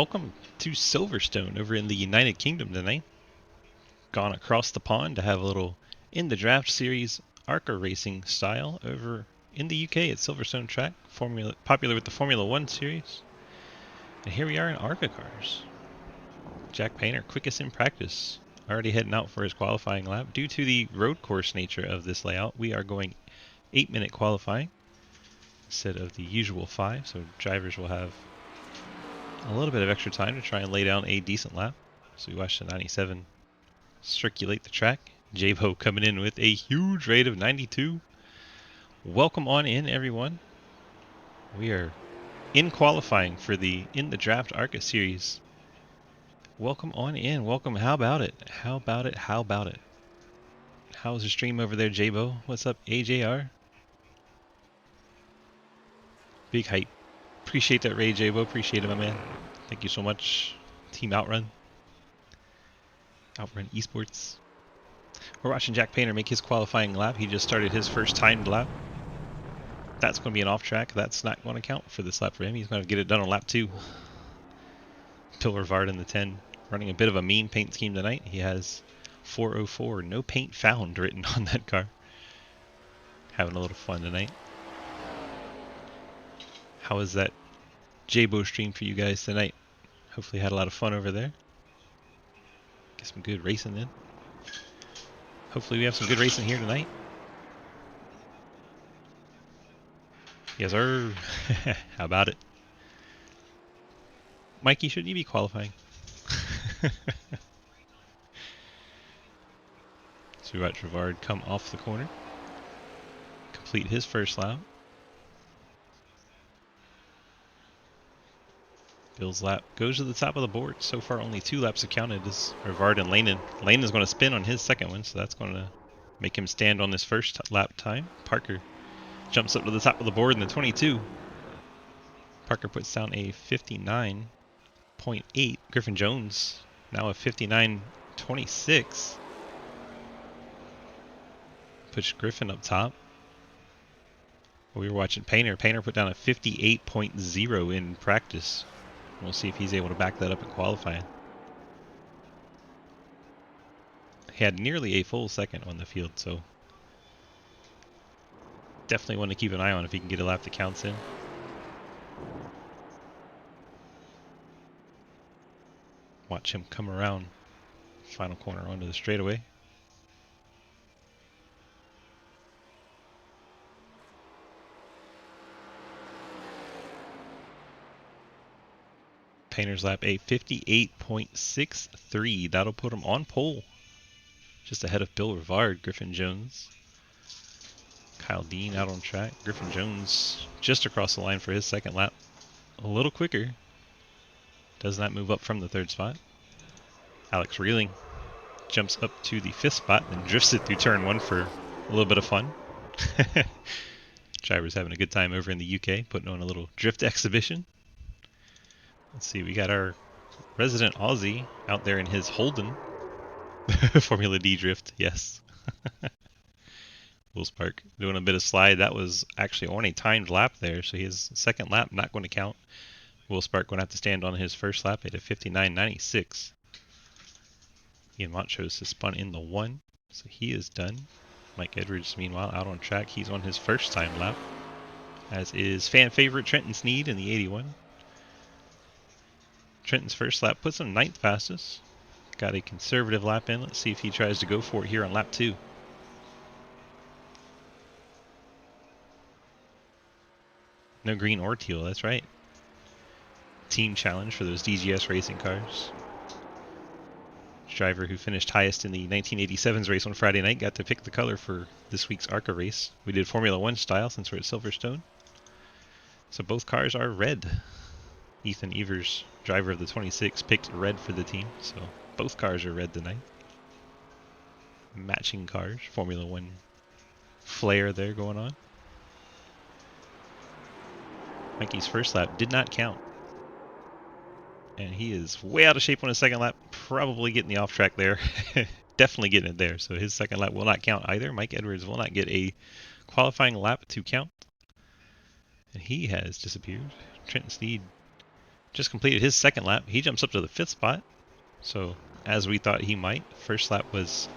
welcome to Silverstone over in the United Kingdom tonight. Gone across the pond to have a little in the draft series ARCA racing style over in the UK at Silverstone track, popular with the Formula 1 series. And here we are in ARCA cars. Jack Painter, quickest in practice, already heading out for his qualifying lap. Due to the road course nature of this layout, we are going 8-minute qualifying instead of the usual 5, so drivers will have a little bit of extra time to try and lay down a decent lap. So we watched the 97 circulate the track. Jabo coming in with a huge rate of 92. Welcome on in, everyone. We are in qualifying for the In the Draft ARCA series. Welcome on in. Welcome. How about it? How about it? How about it? How's the stream over there, Jabo? What's up, AJR? Big hype. Appreciate that raid, Jabo. Appreciate it, my man. Thank you so much. Team Outrun Esports. We're watching Jack Painter make his qualifying lap. He just started his first timed lap. That's going to be an off track. That's not going to count for this lap for him. He's going to get it done on lap 2. Bill Rivard in the 10. Running a bit of a mean paint scheme tonight. He has 404. No paint found written on that car. Having a little fun tonight. How was that Jabo stream for you guys tonight? Hopefully you had a lot of fun over there. Get some good racing in. Hopefully we have some good racing here tonight. Yes, sir. How about it? Mikey, shouldn't you be qualifying? So we watch Rivard come off the corner. Complete his first lap. Bill's lap goes to the top of the board. So far only 2 laps have counted as Rivard and Lanen. Lanen's going to spin on his second one, so that's going to make him stand on this first lap time. Parker jumps up to the top of the board in the 22. Parker puts down a 59.8. Griffin Jones now a 59.26. Push Griffin up top. We were watching Painter. Painter put down a 58.0 in practice. We'll see if he's able to back that up in qualifying. He had nearly a full second on the field, so definitely want to keep an eye on if he can get a lap that counts in. Watch him come around final corner onto the straightaway. Painter's lap a 58.63. That'll put him on pole. Just ahead of Bill Rivard, Griffin Jones. Kyle Dean out on track. Griffin Jones just across the line for his second lap. A little quicker. Does not move up from the 3rd spot. Alex Reeling jumps up to the 5th spot and drifts it through turn 1 for a little bit of fun. Driver's having a good time over in the UK, putting on a little drift exhibition. Let's see, we got our resident Aussie out there in his Holden. Formula D drift, yes. Will Spark doing a bit of slide. That was actually on a timed lap there, so his second lap not going to count. Will Spark going to have to stand on his first lap at a 59.96. Ian Montrose has spun in the 1, so he is done. Mike Edwards, meanwhile, out on track. He's on his first time lap, as is fan favorite Trenton Sneed in the 81. Trenton's first lap puts him 9th fastest. Got a conservative lap in. Let's see if he tries to go for it here on lap 2. No green or teal, that's right. Team challenge for those DGS racing cars. Driver who finished highest in the 1987's race on Friday night got to pick the color for this week's ARCA race. We did Formula 1 style since we're at Silverstone. So both cars are red. Ethan Evers, driver of the 26, picked red for the team, so both cars are red tonight. Matching cars, Formula 1 flair there going on. Mikey's first lap did not count. And he is way out of shape on his second lap, probably getting the off track there. Definitely getting it there, so his second lap will not count either. Mike Edwards will not get a qualifying lap to count. And he has disappeared. Trenton Sneed just completed his second lap. He jumps up to the 5th spot. So, as we thought he might, first lap was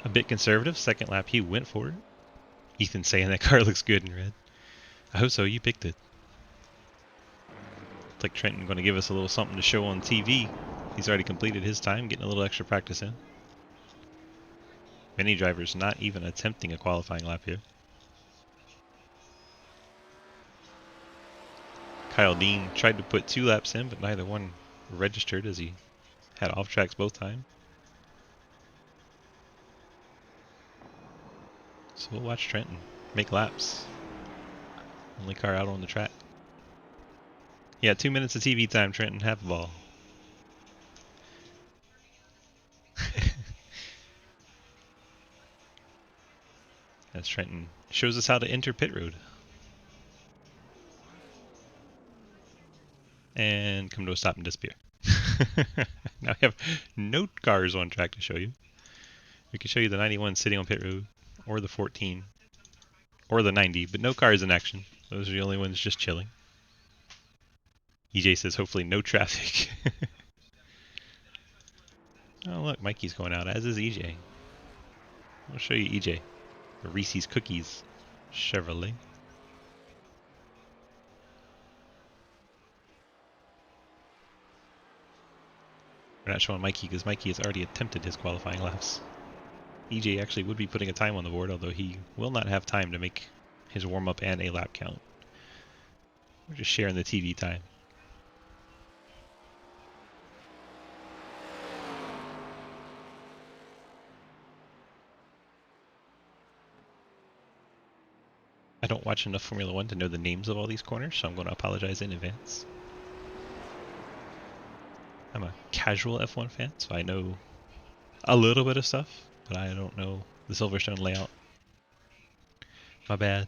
a bit conservative. Second lap, he went for it. Ethan saying that car looks good in red. I hope so. You picked it. It's like Trenton going to give us a little something to show on TV. He's already completed his time, getting a little extra practice in. Many drivers not even attempting a qualifying lap here. Kyle Dean tried to put 2 laps in, but neither one registered as he had off tracks both times. So we'll watch Trenton make laps. Only car out on the track. Yeah, 2 minutes of TV time, Trenton. Have the ball. As Trenton shows us how to enter pit road. And come to a stop and disappear. Now we have no cars on track to show you. We can show you the 91 sitting on pit road, or the 14, or the 90, but no cars in action. Those are the only ones just chilling. EJ says hopefully no traffic. Oh look, Mikey's going out, as is EJ. I'll show you EJ. The Reese's Cookies Chevrolet. We're not showing Mikey because Mikey has already attempted his qualifying laps. EJ actually would be putting a time on the board, although he will not have time to make his warm-up and a lap count. We're just sharing the TV time. I don't watch enough Formula One to know the names of all these corners, so I'm going to apologize in advance. I'm a casual F1 fan, so I know a little bit of stuff, but I don't know the Silverstone layout. My bad.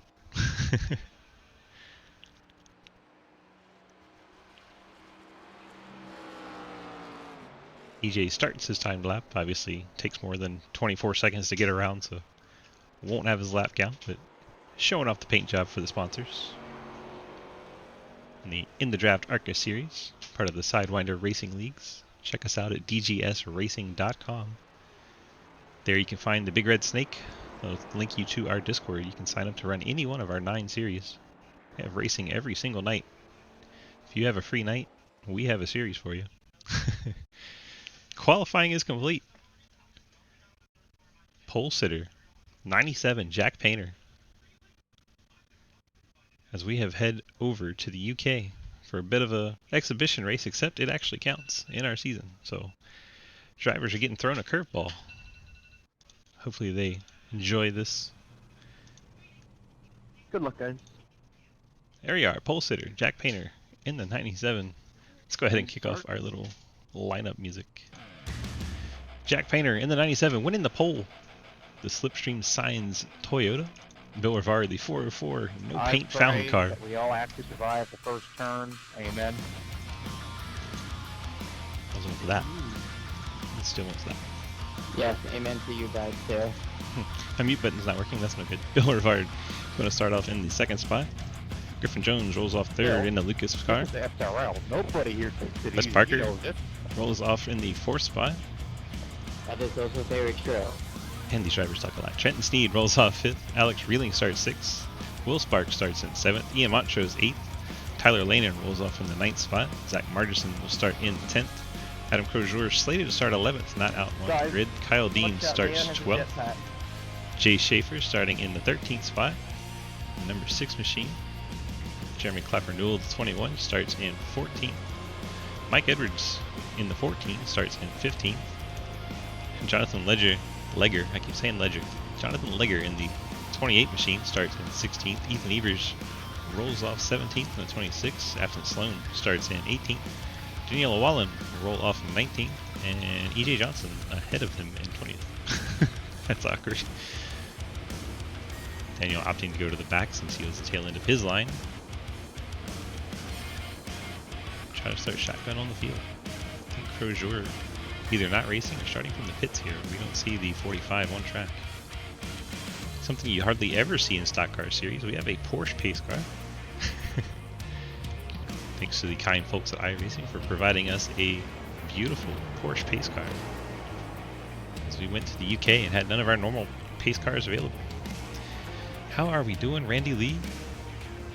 EJ starts his timed lap. Obviously takes more than 24 seconds to get around, so won't have his lap count, but showing off the paint job for the sponsors. In the Draft ARCA series, part of the Sidewinder Racing Leagues. Check us out at dgsracing.com. There you can find the Big Red Snake. I'll link you to our Discord. You can sign up to run any one of our 9 series. We have racing every single night. If you have a free night, we have a series for you. Qualifying is complete. Pole sitter, 97, Jack Painter. As we have head over to the UK for a bit of a exhibition race, except it actually counts in our season. So drivers are getting thrown a curveball. Hopefully they enjoy this. Good luck, guys. There we are, pole sitter, Jack Painter in the 97. Let's go ahead and kick off our little lineup music. Jack Painter in the 97, winning the pole. The Slipstream Signs Toyota. Bill Rivard, the 404, no paint found car. We all have to survive the first turn. Amen. I was waiting for that. It still wants that. Yes, amen to you guys too. My mute button's not working, that's no good. Bill Rivard going to start off in the 2nd spot. Griffin Jones rolls off 3rd in the Lucas car. The FRL. Nobody here thinks it Wes easy. Parker You know this. rolls off in the 4th spot. That is also very true. And these drivers talk a lot. Trenton Sneed rolls off 5th. Alex Reeling starts 6th. Will Sparks starts in 7th. Ian Montrose 8th. Tyler Lanin rolls off in the 9th spot. Zach Margerson will start in 10th. Adam Crozier slated to start 11th, not out on the grid. Kyle Dean starts 12th. Jay Schaefer starting in the 13th spot. The number 6 machine. Jeremy Clapper Newell, the 21, starts in 14th. Mike Edwards in the 14 starts in 15th. And Jonathan Legger, I keep saying Ledger. Jonathan Legger in the 28 machine starts in 16th. Ethan Evers rolls off 17th in the 26. Afton Sloan starts in 18th. Daniela Wallen will roll off in 19th. And EJ Johnson ahead of him in 20th. That's awkward. Daniel opting to go to the back since he was the tail end of his line. Try to start shotgun on the field. I think Crozier either not racing or starting from the pits here. We don't see the 45 on track. Something you hardly ever see in stock car series. We have a Porsche pace car. Thanks to the kind folks at iRacing for providing us a beautiful Porsche pace car, as we went to the UK and had none of our normal pace cars available. How are we doing, Randy Lee?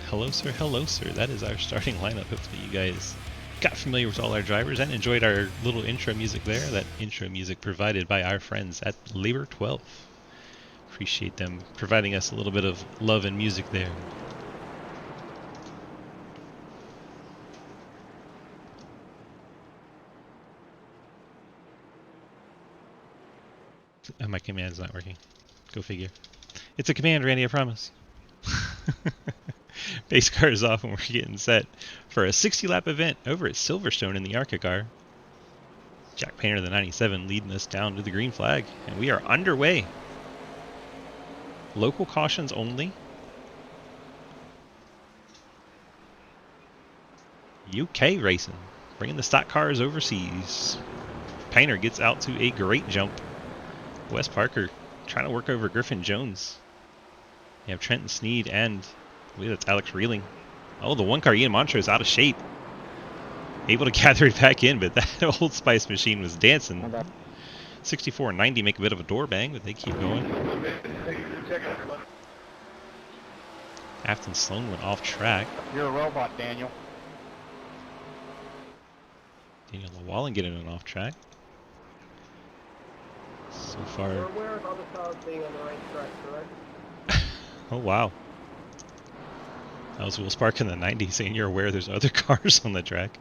Hello sir, hello sir. That is our starting lineup. Hopefully you guys got familiar with all our drivers and enjoyed our little intro music there. That intro music provided by our friends at Labor 12. Appreciate them providing us a little bit of love and music there. My command's not working. Go figure. It's a command, Randy, I promise. Base car is off and we're getting set for a 60-lap event over at Silverstone in the ARCA car. Jack Painter, the 97, leading us down to the green flag. And we are underway. Local cautions only. UK racing. Bringing the stock cars overseas. Painter gets out to a great jump. Wes Parker trying to work over Griffin Jones. You have Trenton Sneed and I believe that's Alex Reeling. Oh, the one car Ian Montrose out of shape. Able to gather it back in, but that Old Spice machine was dancing. 64 and 90 make a bit of a door bang, but they keep going. Afton Sloan went off track. You're a robot, Daniel. Daniel Llewellyn getting an off track. So far. You're aware of other cars being on the racetrack, correct? Oh, wow. That was Will Spark in the 90 saying you're aware there's other cars on the track.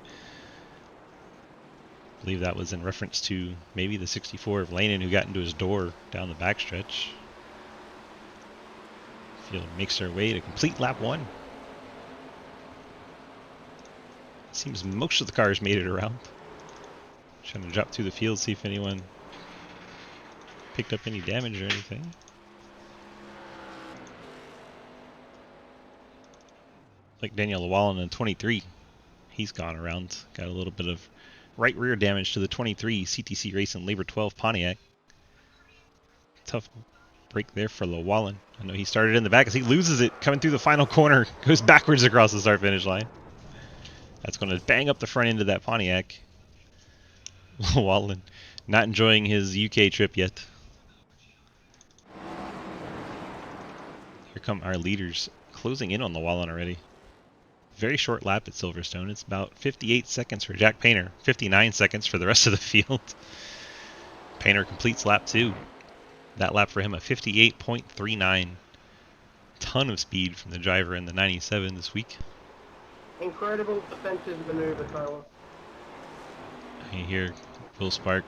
I believe that was in reference to maybe the 64 of Lanin who got into his door down the backstretch. Field makes their way to complete lap 1. Seems most of the cars made it around. Trying to drop through the field, see if anyone picked up any damage or anything. Like Daniel Llewellyn in 23, he's gone around. Got a little bit of right rear damage to the 23 CTC Racing Labor 12 Pontiac. Tough break there for Llewellyn. I know he started in the back as he loses it coming through the final corner. Goes backwards across the start finish line. That's going to bang up the front end of that Pontiac. Llewellyn not enjoying his UK trip yet. Here come our leaders closing in on Llewellyn already. Very short lap at Silverstone. It's about 58 seconds for Jack Painter, 59 seconds for the rest of the field. Painter completes lap 2. That lap for him a 58.39. Ton of speed from the driver in the 97 this week. Incredible defensive maneuver, Tyler. You hear Will Spark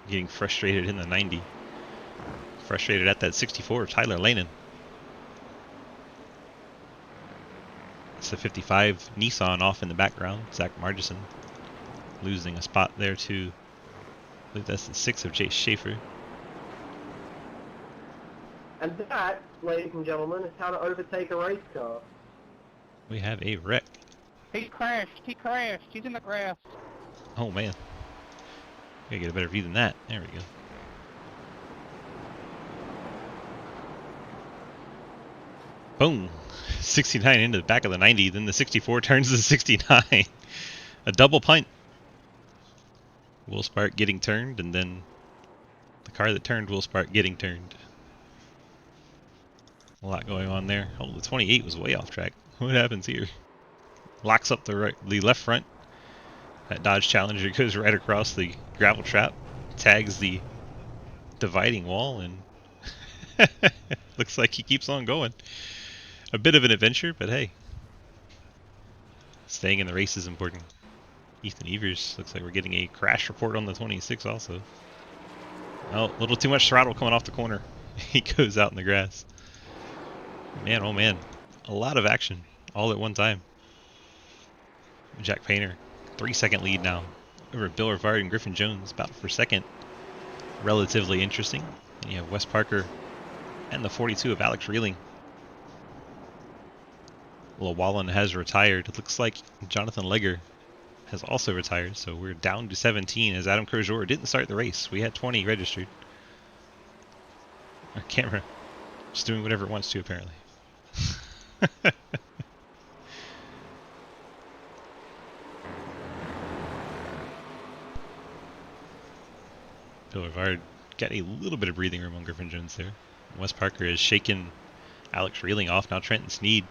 getting frustrated in the 90. Frustrated at that 64 of Tyler Lanin. It's the 55 Nissan off in the background. Zach Margison losing a spot there to, I believe that's the 6 of Chase Schaefer. And that, ladies and gentlemen, is how to overtake a race car. We have a wreck. He crashed. He's in the grass. Oh man. Gotta get a better view than that. There we go. Boom. 69 into the back of the 90. Then the 64 turns to the 69. A double punt. Will Spark getting turned, and then the car that turned Will Spark getting turned. A lot going on there. Oh, the 28 was way off track. What happens here? Locks up the left front. That Dodge Challenger goes right across the gravel trap, tags the dividing wall, and looks like he keeps on going. A bit of an adventure, but hey. Staying in the race is important. Ethan Evers, looks like we're getting a crash report on the 26 also. Oh, a little too much throttle coming off the corner. He goes out in the grass. Man, oh man. A lot of action all at one time. Jack Painter, 3-second lead now over Bill Rivard and Griffin Jones, about for second. Relatively interesting. And you have Wes Parker and the 42 of Alex Reeling. Llewellyn has retired. It looks like Jonathan Legger has also retired, so we're down to 17 as Adam Crozier didn't start the race. We had 20 registered. Our camera just doing whatever it wants to, apparently. Bill Rivard got a little bit of breathing room on Griffin Jones there. Wes Parker has shaken Alex Reeling off. Now Trenton Sneed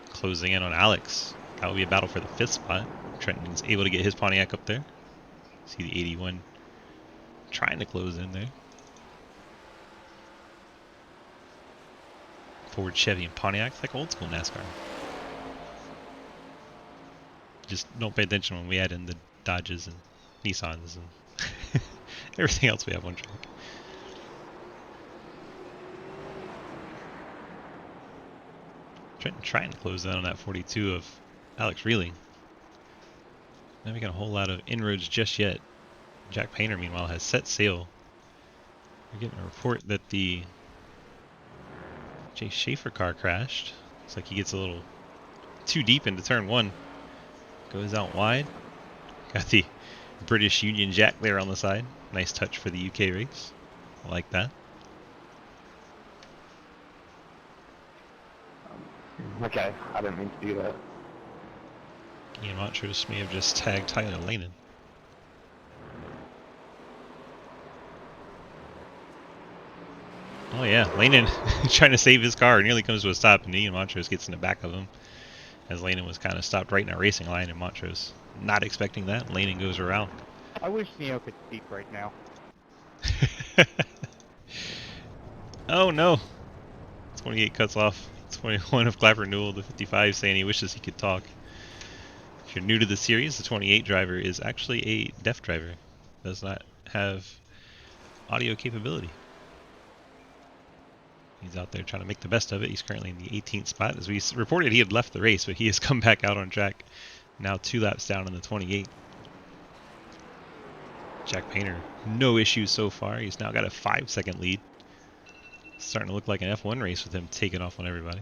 closing in on Alex. That will be a battle for the 5th spot. Trenton's able to get his Pontiac up there. See the 81 trying to close in there. Ford, Chevy, and Pontiac. It's like old school NASCAR. Just don't pay attention when we add in the Dodges and Nissans and everything else we have on track. Trenton trying to close down on that 42 of Alex Reeling. Not making a whole lot of inroads just yet. Jack Painter, meanwhile, has set sail. We're getting a report that the Jay Schaefer car crashed. Looks like he gets a little too deep into turn 1. Goes out wide. Got the British Union Jack there on the side. Nice touch for the UK race. I like that. Okay, I didn't mean to do that. Ian Montrose may have just tagged Tyler Lanin. Oh yeah, Lanin trying to save his car, nearly comes to a stop, and Ian Montrose gets in the back of him. As Lanin was kind of stopped right in our racing line, and Montrose not expecting that. Lanin goes around. I wish Neo could speak right now. Oh no! 28 cuts off. 21 of Clapper Newell, the 55, saying he wishes he could talk. If you're new to the series, the 28 driver is actually a deaf driver. Does not have audio capability. He's out there trying to make the best of it. He's currently in the 18th spot. As we reported, he had left the race, but he has come back out on track. Now 2 laps down in the 28. Jack Painter, no issues so far. He's now got a 5-second lead. It's starting to look like an F1 race with him taking off on everybody.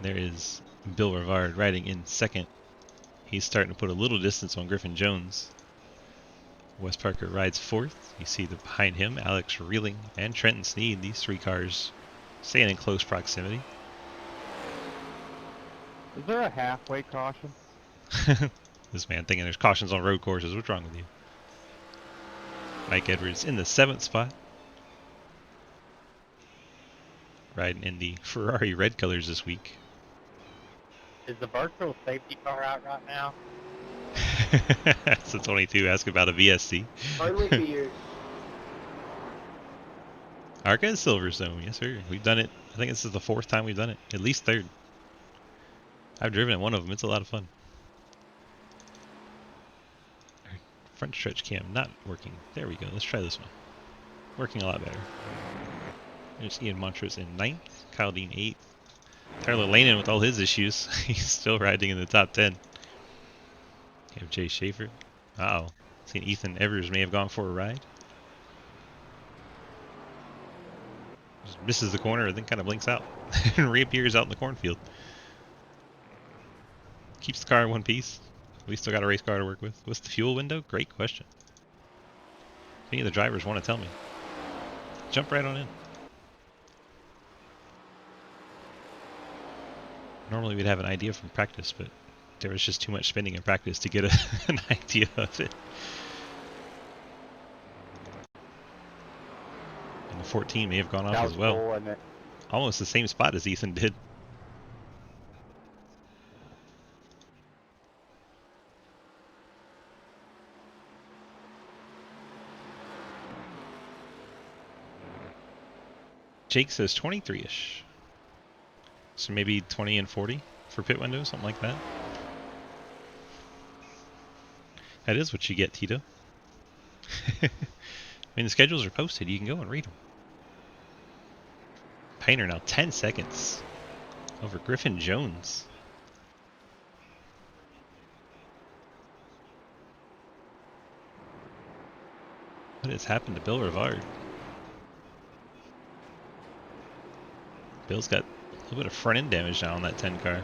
There is Bill Rivard riding in second. He's starting to put a little distance on Griffin Jones. Wes Parker rides 4th. You see behind him Alex Reeling and Trenton Sneed. These 3 cars staying in close proximity. Is there a halfway caution? This man thinking there's cautions on road courses. What's wrong with you? Mike Edwards in the 7th spot. Riding in the Ferrari red colors this week. Is the virtual safety car out right now? That's the 22. Ask about a VSC. Only for you. ARCA is Silverstone. Yes, sir. We've done it. I think this is the 4th time we've done it. At least 3rd. I've driven in one of them. It's a lot of fun. Our front stretch cam not working. There we go. Let's try this one. Working a lot better. There's Ian Montrose in 9th. Kyle Dean 8th. Tyler Lanin with all his issues. He's still riding in the top 10. You have Jay Schaefer. Uh-oh. Seen Ethan Evers may have gone for a ride. Just misses the corner and then kind of blinks out. And reappears out in the cornfield. Keeps the car in one piece. We still got a race car to work with. What's the fuel window? Great question. If any of the drivers want to tell me, jump right on in. Normally we'd have an idea from practice, but there was just too much spinning in practice to get an idea of it. And the 14 may have gone off That was as well. cool, wasn't it? Almost the same spot as Ethan did. Jake says 23-ish. So maybe 20 and 40 for pit window, something like that. That is what you get, Tito. I mean, the schedules are posted. You can go and read them. Painter now 10 seconds over Griffin Jones. What has happened to Bill Rivard? Bill's got a little bit of front end damage now on that 10 car.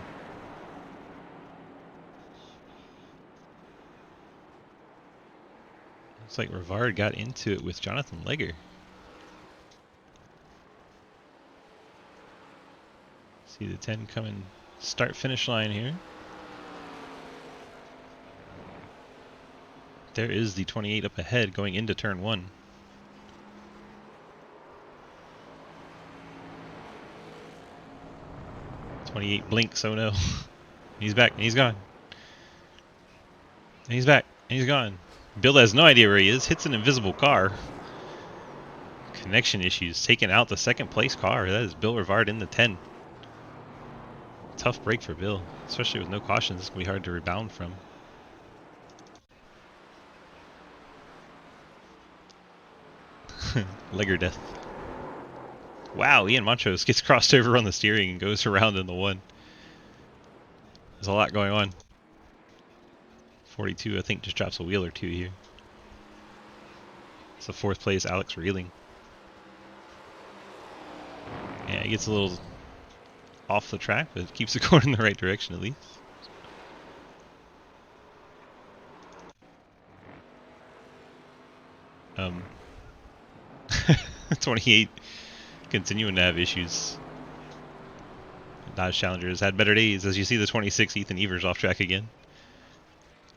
Looks like Rivard got into it with Jonathan Legger. See the 10 coming start finish line here. There is the 28 up ahead going into turn 1. .28 blinks, oh no. He's back, and he's gone. And he's back, and he's gone. Bill has no idea where he is, hits an invisible car. Connection issues, taking out the second place car. That is Bill Rivard in the 10. Tough break for Bill, especially with no cautions. It's going to be hard to rebound from. Legger death. Wow, Ian Montrose gets crossed over on the steering and goes around in the 1. There's a lot going on. 42, I think, just drops a wheel or two here. It's the 4th place, Alex Reeling. Yeah, he gets a little off the track, but keeps it going in the right direction at least. 28 continuing to have issues. Dodge Challenger has had better days. As you see, the 26 Ethan Evers off track again.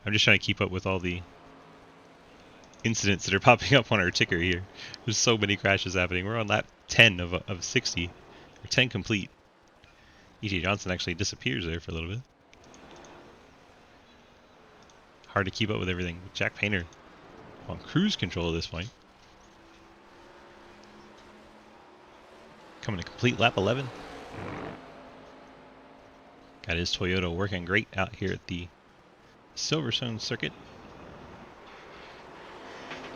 I'm just trying to keep up with all the incidents that are popping up on our ticker here. There's so many crashes happening. We're on lap 10 of 60. Or 10 complete. E.J. Johnson actually disappears there for a little bit. Hard to keep up with everything. Jack Painter on cruise control at this point. Coming to complete lap 11. Got his Toyota working great out here at the Silverstone circuit.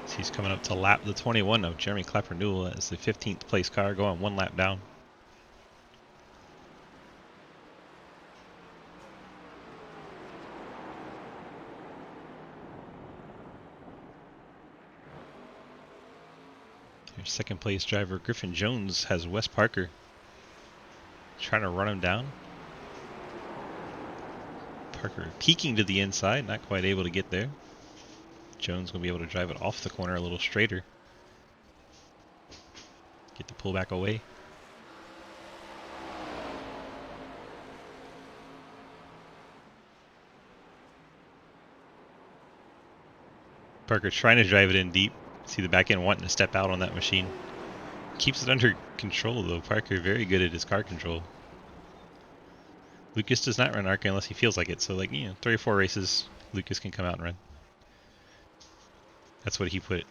So he's coming up to lap the 21 of Jeremy Clapper Newell as the 15th place car going 1 lap down. Here's 2nd place driver Griffin Jones has Wes Parker trying to run him down. Parker peeking to the inside, not quite able to get there. Jones going to be able to drive it off the corner a little straighter. Get the pullback away. Parker trying to drive it in deep. See the back end wanting to step out on that machine. Keeps it under control though. Parker very good at his car control. Lucas does not run ARCA unless he feels like it. So like, 3 or 4 races, Lucas can come out and run. That's what he put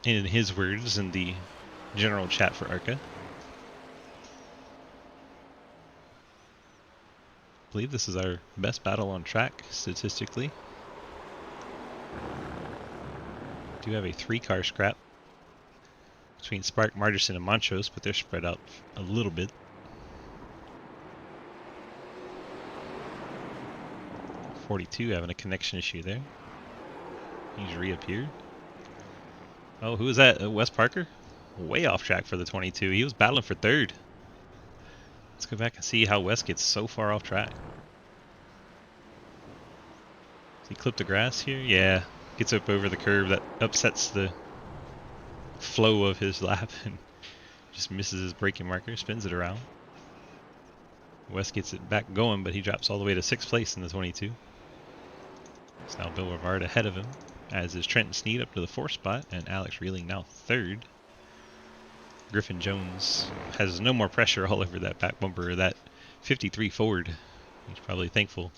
in his words in the general chat for ARCA. I believe this is our best battle on track statistically. Do have a 3-car scrap between Spark, Margerson, and Montrose, but they're spread out a little bit. .42 having a connection issue there. He's reappeared. Oh, who is that? Wes Parker? Way off track for the 22. He was battling for 3rd. Let's go back and see how Wes gets so far off track. Does he clip the grass here? Yeah. Gets up over the curve. That upsets the flow of his lap and just misses his braking marker. Spins it around. Wes gets it back going, but he drops all the way to 6th place in the 22. It's now Bill Rivard ahead of him, as is Trenton Sneed up to the 4th spot, and Alex Reeling now 3rd. Griffin Jones has no more pressure all over that back bumper of that 53 Ford. He's probably thankful.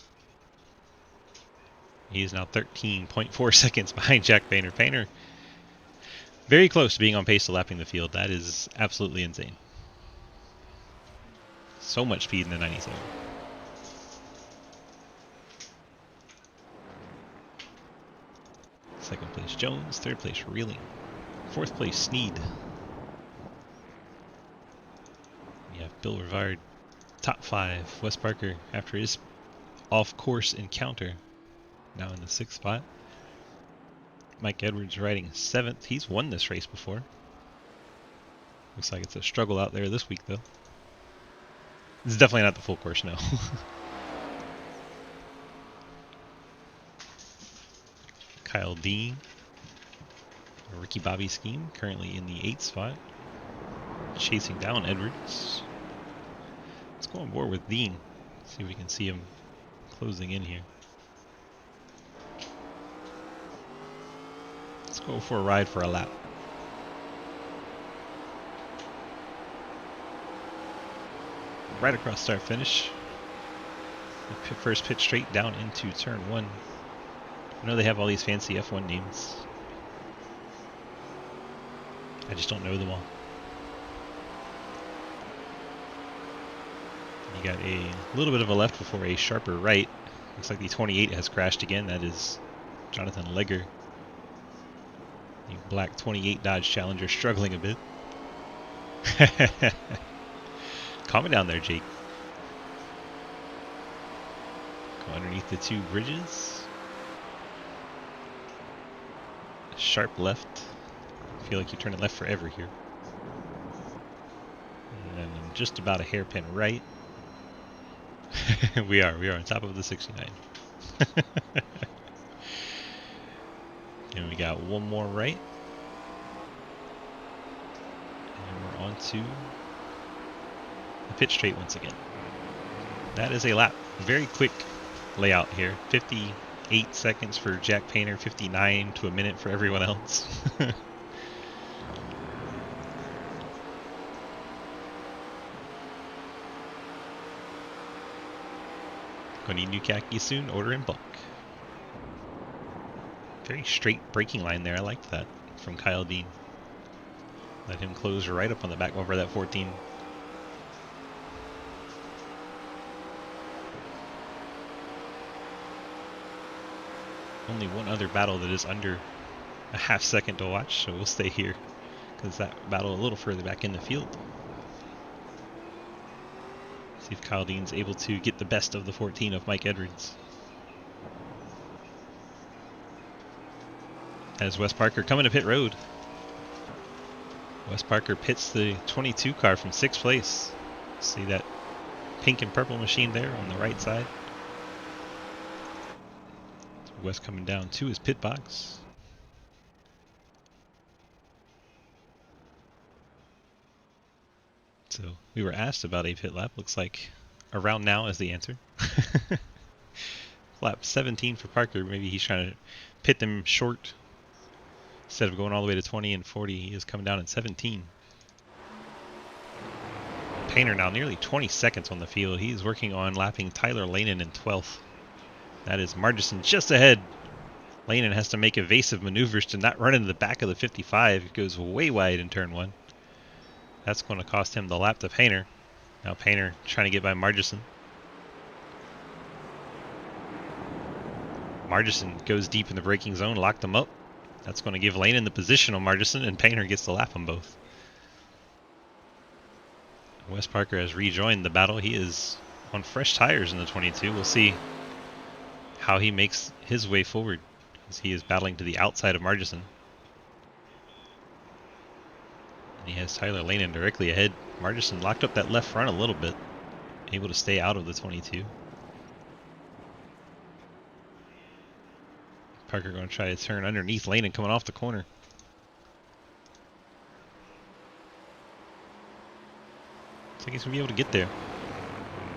He is now 13.4 seconds behind Jack Painter. Painter very close to being on pace to lapping the field. That is absolutely insane. So much speed in the 97. Second place Jones, 3rd place Reeling, 4th place Sneed. We have Bill Rivard, top 5. Wes Parker after his off-course encounter, now in the 6th spot. Mike Edwards riding 7th. He's won this race before. Looks like it's a struggle out there this week though. It's definitely not the full course, no. Kyle Dean, Ricky Bobby scheme, currently in the 8th spot, chasing down Edwards. Let's go on board with Dean, see if we can see him closing in here. Go for a ride for a lap. Right across start finish. The first pit straight down into turn 1. I know they have all these fancy F1 names. I just don't know them all. You got a little bit of a left before a sharper right. Looks like the 28 has crashed again. That is Jonathan Legger. The black 28 Dodge Challenger struggling a bit. Calm it down there, Jake. Go underneath the 2 bridges. Sharp left. I feel like you turn it left forever here. And then just about a hairpin right. we are on top of the 69. And we got one more right. And we're on to the pit straight once again. That is a lap. Very quick layout here. 58 seconds for Jack Painter, 59 to a minute for everyone else. Gonna need new khaki soon, order in bulk. Very straight braking line there, I liked that from Kyle Dean. Let him close right up on the back bumper of that 14. Only one other battle that is under a half second to watch, so we'll stay here because that battle a little further back in the field. See if Kyle Dean's able to get the best of the 14 of Mike Edwards. As Wes Parker coming to pit road. Wes Parker pits the 22 car from 6th place. See that pink and purple machine there on the right side. Wes coming down to his pit box. So we were asked about a pit lap. Looks like around now is the answer. Lap 17 for Parker. Maybe he's trying to pit them short. Instead of going all the way to 20 and 40, he is coming down in 17. Painter now nearly 20 seconds on the field. He's working on lapping Tyler Lanen in 12th. That is Margison just ahead. Lanen has to make evasive maneuvers to not run into the back of the 55. It goes way wide in turn 1. That's going to cost him the lap to Painter. Now Painter trying to get by Margison. Margison goes deep in the braking zone, locked them up. That's going to give Lanen the position on Margison, and Painter gets the lap on both. Wes Parker has rejoined the battle. He is on fresh tires in the 22. We'll see how he makes his way forward as he is battling to the outside of Margison. And he has Tyler Lanen directly ahead. Margison locked up that left front a little bit, able to stay out of the 22. Parker going to try to turn underneath Lanen coming off the corner. Looks like he's going to be able to get there.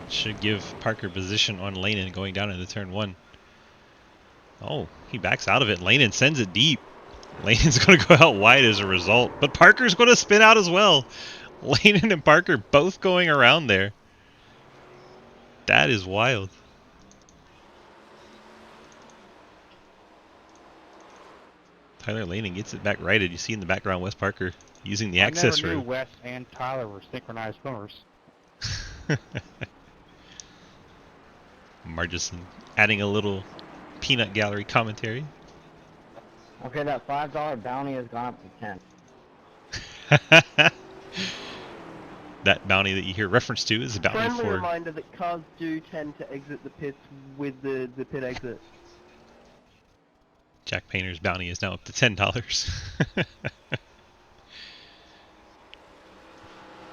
Should give Parker position on Lanen going down into turn 1. Oh, he backs out of it. Lanen sends it deep. Lanen's going to go out wide as a result. But Parker's going to spin out as well. Lanen and Parker both going around there. That is wild. Tyler Lanen gets it back righted. You see in the background Wes Parker using the access road. I never knew Wes and Tyler were synchronized swimmers. Margison adding a little peanut gallery commentary. Okay, that $5 bounty has gone up to 10. That bounty that you hear reference to is a bounty Friendly for... reminder that cars do tend to exit the pits with the pit exit. Jack Painter's bounty is now up to $10.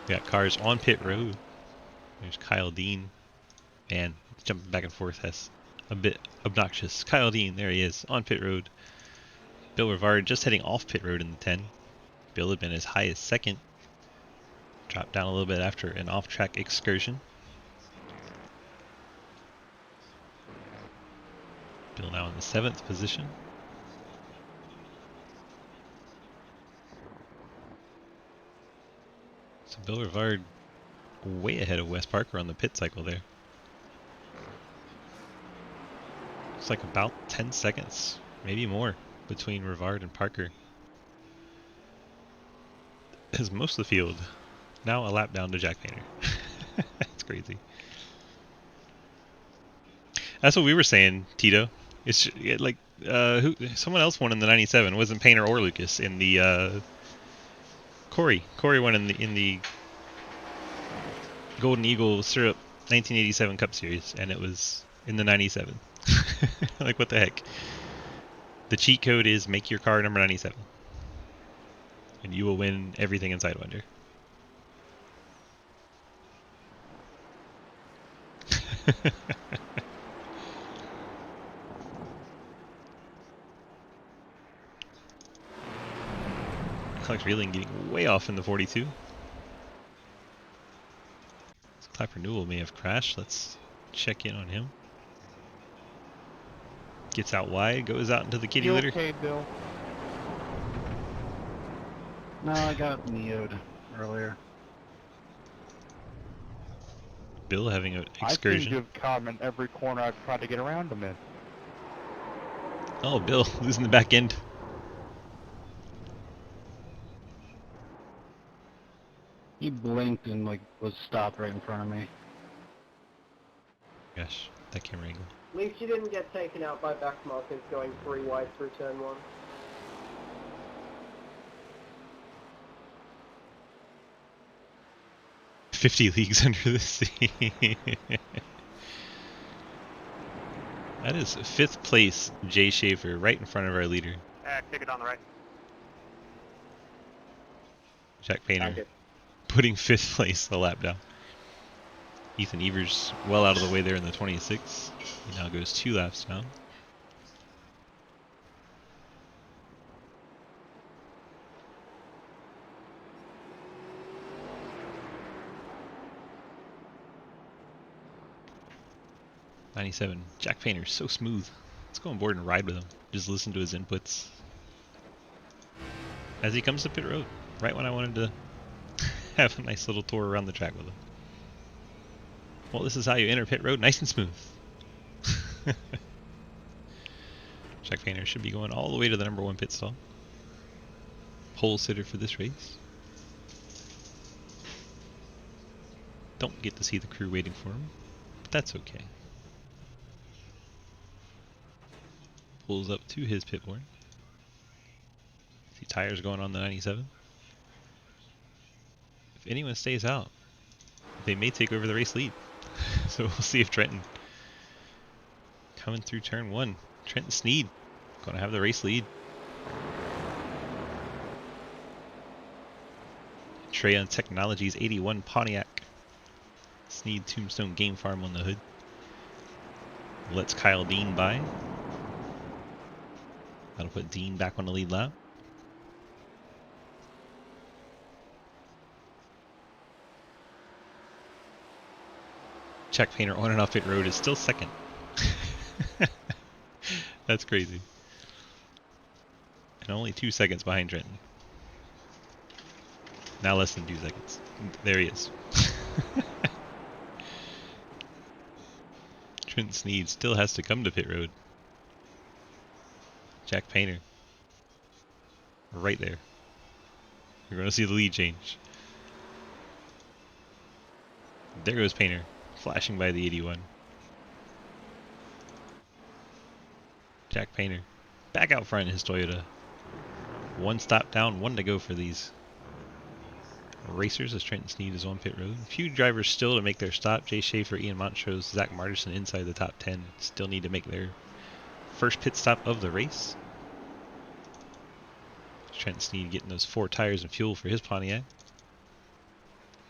We got cars on pit road. There's Kyle Dean. Man, jumping back and forth. That's a bit obnoxious. Kyle Dean, there he is, on pit road. Bill Rivard just heading off pit road in the 10. Bill had been as high as 2nd. Dropped down a little bit after an off-track excursion. Bill now in the 7th position. Bill Rivard way ahead of Wes Parker on the pit cycle there. It's like about 10 seconds, maybe more, between Rivard and Parker. As most of the field now a lap down to Jack Painter. That's crazy. That's what we were saying, Tito. It's like someone else won in the '97. It wasn't Painter or Lucas in the Corey. Corey won in the Golden Eagle Syrup 1987 Cup Series, and it was in the '97. Like, what the heck? The cheat code is make your car number 97, and you will win everything in Sidewinder. Alex Reeling getting way off in the 42. So Clapper Newell may have crashed. Let's check in on him. Gets out wide, goes out into the kitty litter. Okay, Bill? No, I got neoed earlier. Bill having an I seem excursion. to have caught him in every corner I've tried to get around him in. Oh, Bill losing the back end. He blinked and like was stopped right in front of me. Gosh, that camera angle. At least you didn't get taken out by back markers going 3 wide through turn 1. "50 leagues under the sea." That is 5th place Jay Schaefer right in front of our leader. Kick it on the right. Jack Painter Okay. putting 5th place a lap down. Ethan Evers well out of the way there in the 26. He now goes 2 laps down. '97. Jack Painter, so smooth. Let's go on board and ride with him. Just listen to his inputs as he comes to pit road. Right when I wanted to have a nice little tour around the track with him. Well, this is how you enter pit road, nice and smooth. Jack Painter should be going all the way to the number 1 pit stall. Pole sitter for this race. Don't get to see the crew waiting for him, but that's okay. Pulls up to his pit board. See tires going on the 97. If anyone stays out, they may take over the race lead. So we'll see if Trenton, coming through turn 1, Trenton Sneed going to have the race lead. Treon Technologies 81 Pontiac. Sneed Tombstone Game Farm on the hood. Lets Kyle Dean by. That'll put Dean back on the lead lap. Jack Painter on and off pit road is still 2nd. That's crazy. And only 2 seconds behind Trenton. Now less than 2 seconds. There he is. Trenton Sneed still has to come to pit road. Jack Painter. Right there. You're going to see the lead change. There goes Painter, flashing by the 81. Jack Painter back out front in his Toyota. 1 stop down, 1 to go for these racers as Trenton Sneed is on pit road. A few drivers still to make their stop. Jay Schaefer, Ian Montrose, Zach Marterson inside the top 10 still need to make their first pit stop of the race. Trenton Sneed getting those 4 tires and fuel for his Pontiac.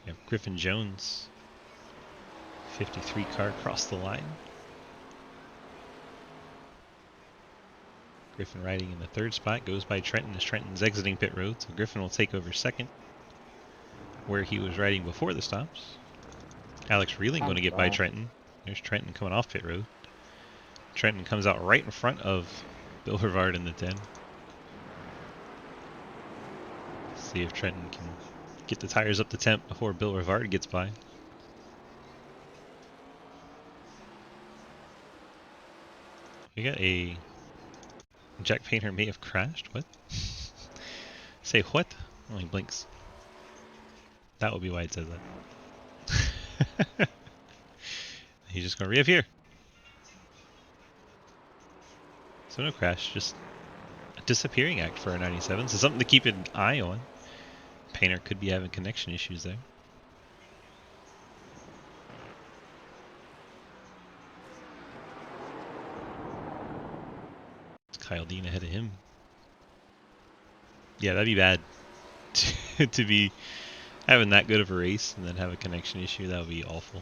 You have Griffin Jones, 53 car across the line. Griffin riding in the 3rd spot, goes by Trenton as Trenton's exiting pit road, so Griffin will take over 2nd, where he was riding before the stops. Alex Reeling going to get by Trenton. There's Trenton coming off pit road. Trenton comes out right in front of Bill Rivard in the 10. See if Trenton can Get the tires up to temp before Bill Rivard gets by. We got a Jack Painter may have crashed. What? Say what? Oh, he blinks. That would be why it says that. He's just gonna reappear. So no crash, just a disappearing act for our 97. So something to keep an eye on. Painter could be having connection issues there. It's Kyle Dean ahead of him. Yeah, that'd be bad to be having that good of a race and then have a connection issue. That would be awful.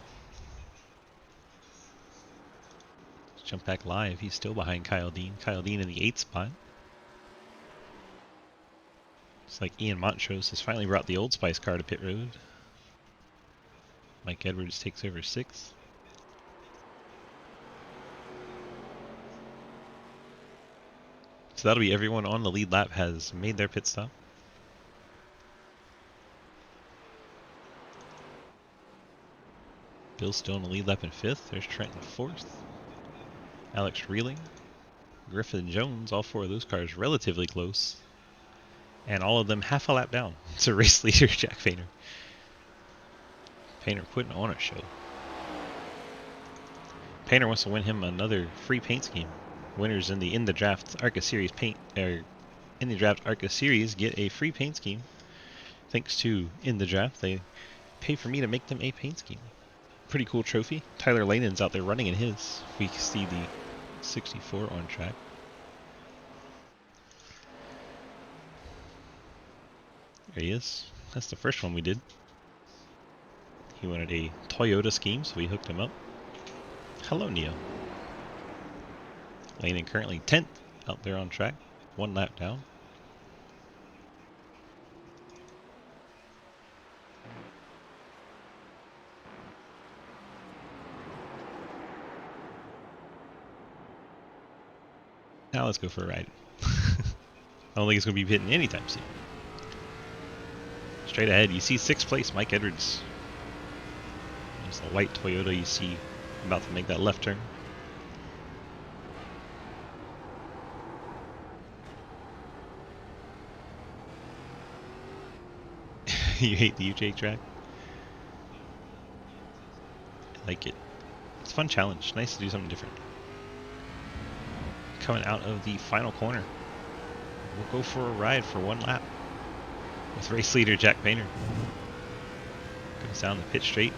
Let's jump back live. He's still behind Kyle Dean. Kyle Dean in the 8th spot. It's like Ian Montrose has finally brought the Old Spice car to pit road. Mike Edwards takes over 6th. So that'll be everyone on the lead lap has made their pit stop. Bill's still in the lead lap in 5th. There's Trent in 4th. Alex Reeling. Griffin Jones, all 4 of those cars relatively close. And all of them half a lap down. It's a race leader, Jack Painter. Painter putting on a show. Painter wants to win him another free paint scheme. Winners in the Draft ARCA Series ARCA Series get a free paint scheme. Thanks to In the Draft, they pay for me to make them a paint scheme. Pretty cool trophy. Tyler Lanon's out there running in his. We see the 64 on track. There he is. That's the first one we did. He wanted a Toyota scheme, so we hooked him up. Hello, Neo. Laning currently 10th out there on track. 1 lap down. Now let's go for a ride. I don't think it's going to be hitting anytime soon. Straight ahead, you see 6th place Mike Edwards. There's the white Toyota you see about to make that left turn. You hate the UJ track? I like it. It's a fun challenge. Nice to do something different. Coming out of the final corner. We'll go for a ride for 1 lap with race leader Jack Painter. Goes down the pit straight.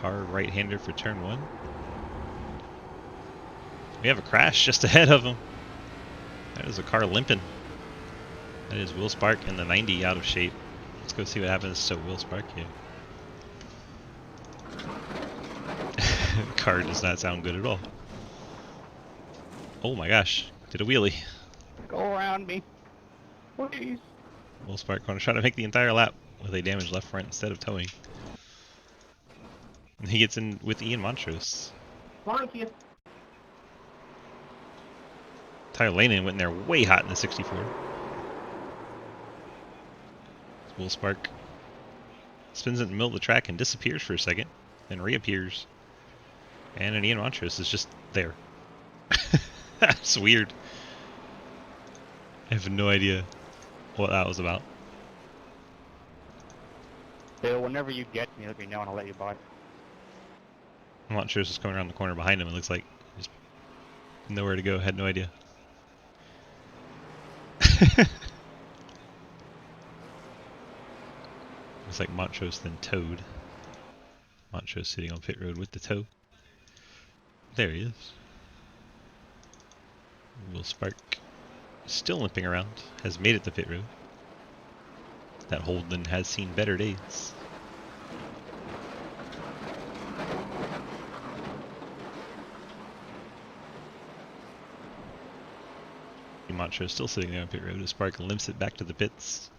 Hard right-hander for turn 1. We have a crash just ahead of him. That is a car limping. That is Will Spark in the 90 out of shape. Let's go see what happens to Will Spark here. Car does not sound good at all. Oh my gosh, did a wheelie. Go around me, please. Will Spark going to try to make the entire lap with a damaged left front instead of towing. And he gets in with Ian Montrose. Thank you. Tyler Lanen went in there way hot in the 64. Will Spark spins in the middle of the track and disappears for a second, then reappears. And an Ian Montrose is just there. That's weird. I have no idea what that was about. Bill, whenever you get me, let me know and I'll let you by. Montrose is coming around the corner behind him. It looks like just nowhere to go. Had no idea. Looks like Montrose then towed. Montrose sitting on pit road with the tow. There he is. Will Spark still limping around. Has made it to pit road. That Holden has seen better days. Montrose still sitting there on pit road as Spark limps it back to the pits.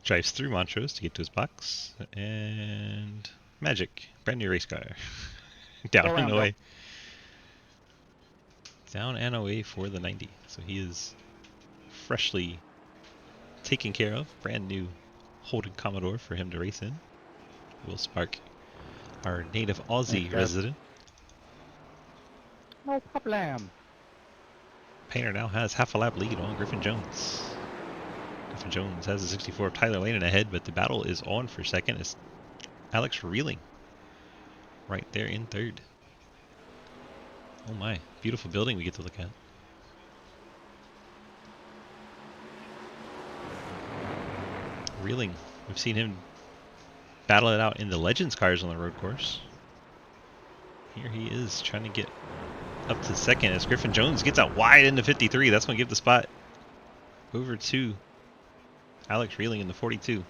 Drives through Montrose to get to his box. And magic. Brand new race car. Down and away. Down and away for the 90. So he is freshly taken care of. Brand new Holden Commodore for him to race in. Will Spark, our native Aussie Thanks, Dad. resident. No problem. Painter now has half a lap lead on Griffin Jones. Griffin Jones has the 64 of Tyler Lane ahead, but the battle is on for second. It's Alex Reeling right there in third. Oh my, beautiful building we get to look at. Reeling, we've seen him battle it out in the Legends cars on the road course. Here he is trying to get up to second as Griffin Jones gets out wide into 53. That's going to give the spot over to Alex Reeling in the 42.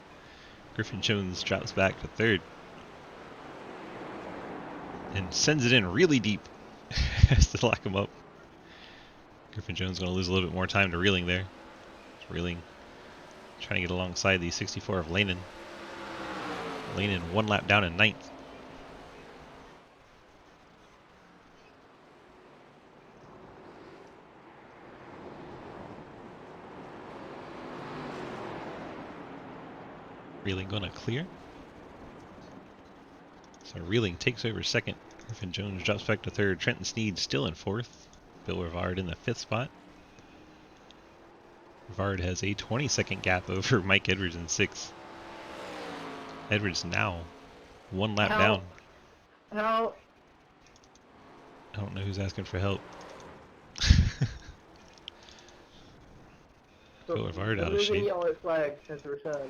Griffin Jones drops back to third and sends it in really deep. Has to lock him up. Griffin Jones going to lose a little bit more time to Reeling there. Reeling trying to get alongside the 64 of Lanen. Lanen 1 lap down in 9th. Reeling going to clear. So Reeling takes over second. Griffin Jones drops back to third. Trenton Sneed still in fourth. Bill Rivard in the 5th spot. Rivard has a 20-second gap over Mike Edwards in 6th. Edwards now 1 lap down. How? I don't know who's asking for help. Bill Rivard out of shape. Yellow flag has returned.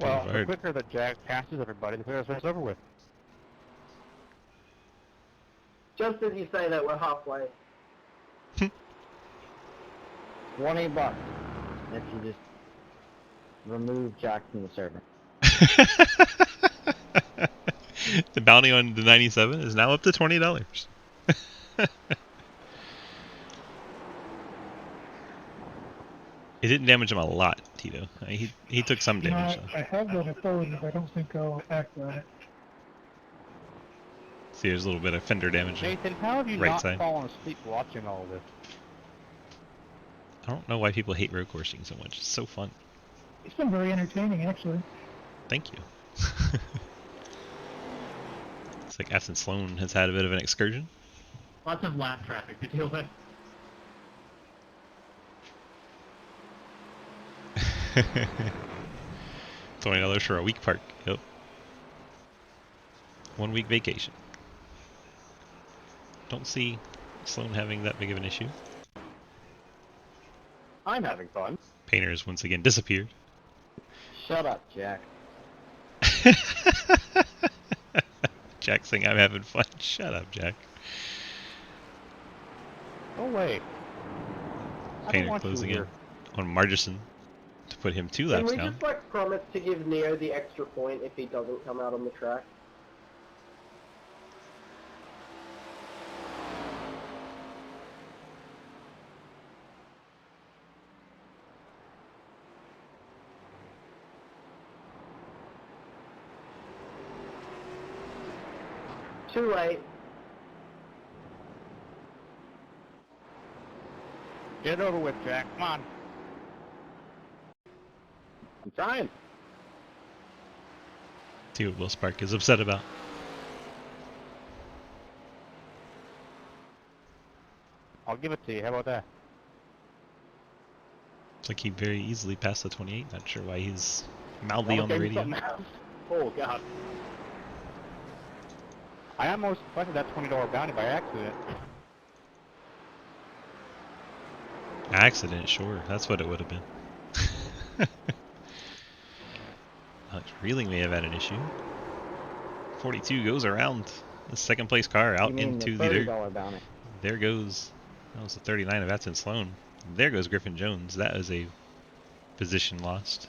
Well, the Rivard. quicker that Jack passes everybody, the quicker this race is over with. Just as you say that, we're halfway. $20 if you just remove Jack from the server. The bounty on the 97 is now up to $20. It didn't damage him a lot, Tito. He took some damage though. I have that authority, but I don't think I'll act on it. See, there's a little bit of fender damage. Nathan, how have you Right not side. fallen asleep watching all this? I don't know why people hate road coursing so much. It's so fun. It's been very entertaining, actually. Thank you. It's like Aston Sloan has had a bit of an excursion. Lots of lap traffic to deal with. $20 for a week park. Yep. 1 week vacation. Don't see Sloan having that big of an issue. I'm having fun. Painter has once again disappeared. Shut up, Jack. Jack saying I'm having fun. Shut up, Jack. No way. I don't Painter want you closing in here. on Margison to put him 2 Can laps we down. just like promise to give Neo the extra point if he doesn't come out on the track? Too late. Get it over with, Jack. Come on. I'm trying. See what Will Spark is upset about. I'll give it to you. How about that? It's like he very easily passed the 28. Not sure why he's mildly on the Okay, radio. something else. Oh, God. I almost collected that $20 bounty by accident. Accident, sure. That's what it would have been. Alex Reeling may have had an issue. 42 goes around the second place car out You mean into the the $30 dirt. bounty. There goes, that was the 39 of Aston Sloan. There goes Griffin Jones. That is a position lost.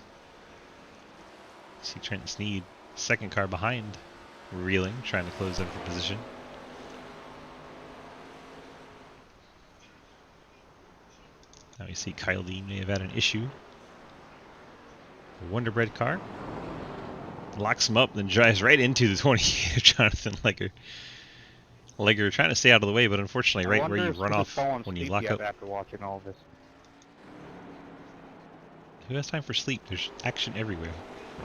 See Trent Sneed, second car behind Reeling, trying to close in for position. Now we see Kyle Dean may have had an issue. The Wonder Bread car locks him up, then drives right into the 28 of Jonathan Lecker. Legger trying to stay out of the way, but unfortunately I right where wonder you if run Scoot's off fallen when you asleep lock yet up. after watching all this. Who has time for sleep? There's action everywhere.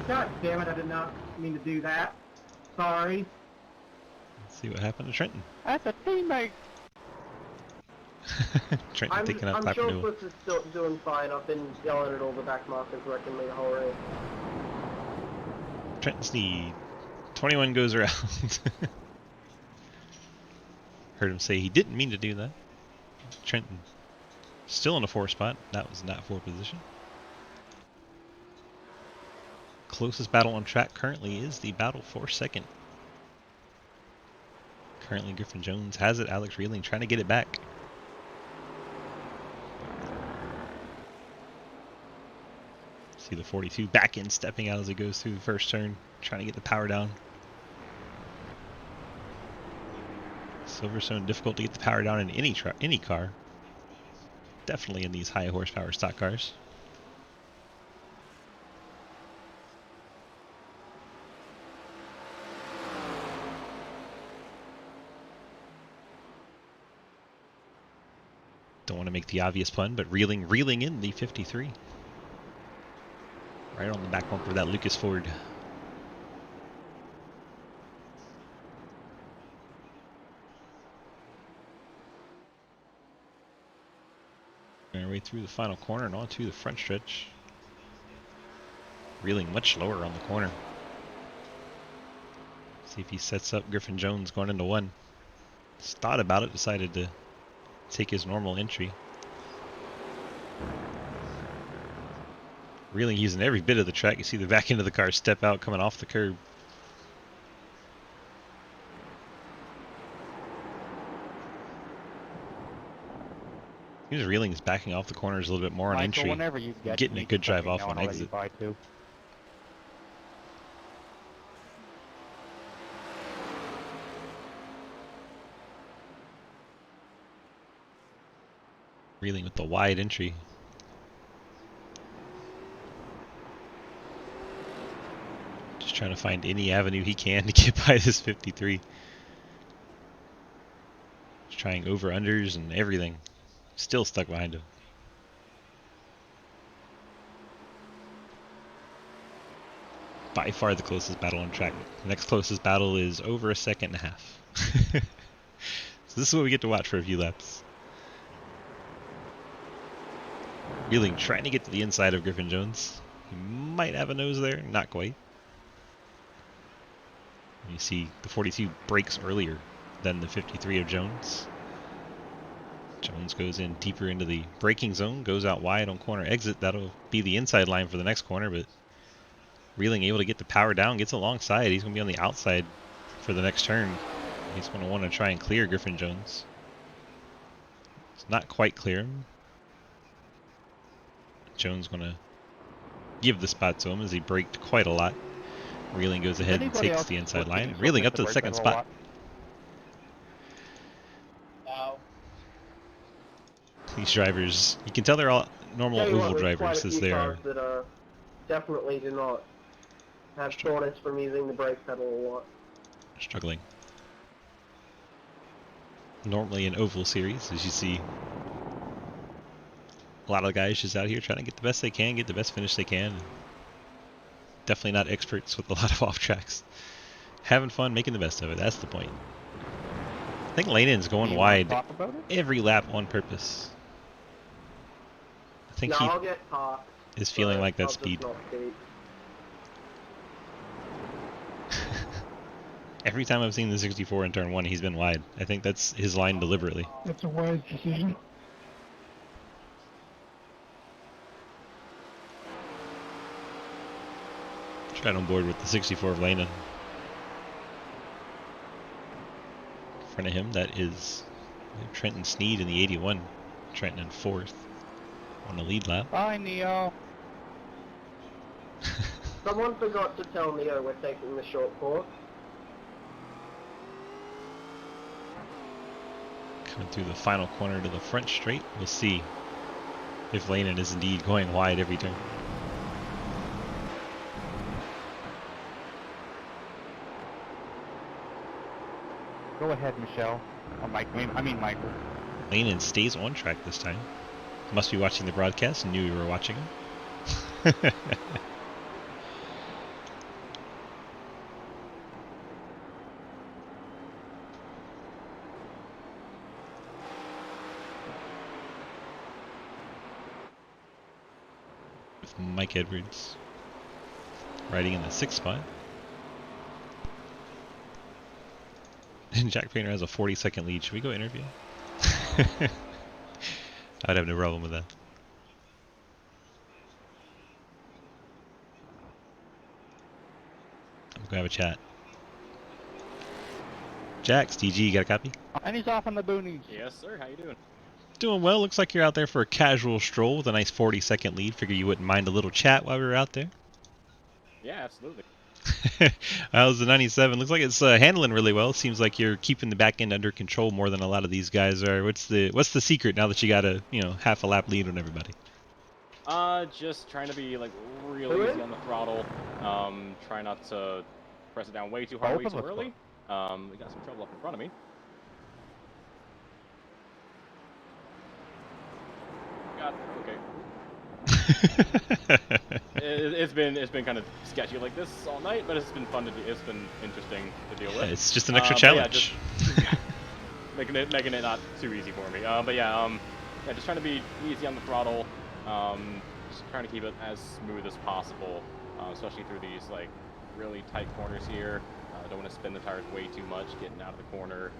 God damn it, I did not mean to do that. Sorry. Let's see what happened to Trenton. That's a teammate! Trenton taking out I'm lap sure renewal. Swiss is still doing fine. I've been yelling at all the back markers wrecking me the whole race. Trenton Sneed. 21 goes around. Heard him say he didn't mean to do that. Trenton still in a 4 spot. That was not 4 position. Closest battle on track currently is the battle for second. Currently Griffin Jones has it. Alex Reeling trying to get it back. See the 42 back in, stepping out as it goes through the first turn, trying to get the power down. Silverstone difficult to get the power down in any car. Definitely in these high horsepower stock cars. Don't want to make the obvious pun, but reeling in the 53. Right on the back bumper of that Lucas Ford. Our way through the final corner and onto the front stretch. Reeling much lower on the corner. See if he sets up Griffin Jones going into 1. Just thought about it, decided to take his normal entry. Reeling using every bit of the track. You see the back end of the car step out coming off the curb. Seems Reeling is backing off the corners a little bit more on Michael, entry. whenever you get Getting me, a good just let drive me off know on and I'll let you exit. buy too. Reeling with the wide entry. Just trying to find any avenue he can to get by this 53. Just trying over-unders and everything. Still stuck behind him. By far the closest battle on track. The next closest battle is over a second and a half. So this is what we get to watch for a few laps. Reeling trying to get to the inside of Griffin Jones. He might have a nose there, not quite. You see the 42 brakes earlier than the 53 of Jones. Jones goes in deeper into the braking zone, goes out wide on corner exit. That'll be the inside line for the next corner, but Reeling able to get the power down, gets alongside. He's going to be on the outside for the next turn. He's going to want to try and clear Griffin Jones. It's not quite clear him. Jones going to give the spot to him as he braked quite a lot. Reeling goes ahead and Anybody takes else the inside line. looking Reeling to up to the brake second pedal a spot. lot? No. These drivers, you can tell they're all normal Tell you what, oval there's drivers quite a as few they cars are. that definitely do not have shortness from using the brake pedal a lot. Struggling. Normally an oval series, as you see a lot of the guys just out here trying to get the best they can, get the best finish they can. Definitely not experts with a lot of off tracks. Having fun, making the best of it, that's the point. I think Lanon's Do going you wanna wide talk about it? every lap on purpose. I think No, he I'll get parked. is feeling like that I'll speed. Just not speak. Every time I've seen the 64 in turn 1, he's been wide. I think that's his line deliberately. That's a wise decision. Right on board with the 64 of Lanon. In front of him, that is Trenton Sneed in the 81. Trenton in 4th on the lead lap. Bye, Neo. Someone forgot to tell Neo we're taking the short course. Coming through the final corner to the front straight. We'll see if Lanon is indeed going wide every turn. Go ahead, Michelle. Or Mike. I mean Michael. Lehnen stays on track this time. Must be watching the broadcast and knew you were watching him. With Mike Edwards riding in the 6th spot. And Jack Painter has a 40-second lead. Should we go interview? I'd have no problem with that. I'm gonna have a chat. Jax, DG, you got a copy? And he's off on the boonies. Yes, sir. How you doing? Doing well. Looks like you're out there for a casual stroll with a nice 40-second lead. Figure you wouldn't mind a little chat while we were out there. Yeah, absolutely. How's the 97? Looks like it's handling really well. Seems like you're keeping the back end under control more than a lot of these guys are. What's the secret now that you got a half a lap lead on everybody? Just trying to be like real easy on the throttle. Try not to press it down way too hard, way too early. We got some trouble up in front of me. Okay. It's been kind of sketchy like this all night, but it's been fun to do. It's been interesting to deal with. It's just an extra challenge. Yeah, making it not too easy for me. But yeah, just trying to be easy on the throttle. Just trying to keep it as smooth as possible, especially through these like really tight corners here. Don't want to spin the tires way too much, getting out of the corner.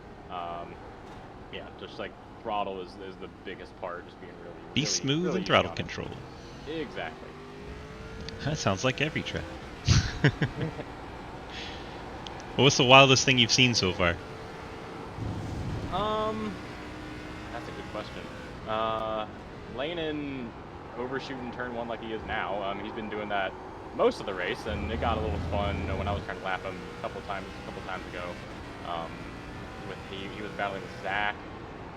Yeah, just like throttle is the biggest part. Just being really smooth really and throttle easy on it. control. Exactly. That sounds like every track. Well, what's the wildest thing you've seen so far? That's a good question. Lehnen overshooting turn 1 like he is now. He's been doing that most of the race, and it got a little fun when I was trying to lap him a couple times ago. He was battling with Zach,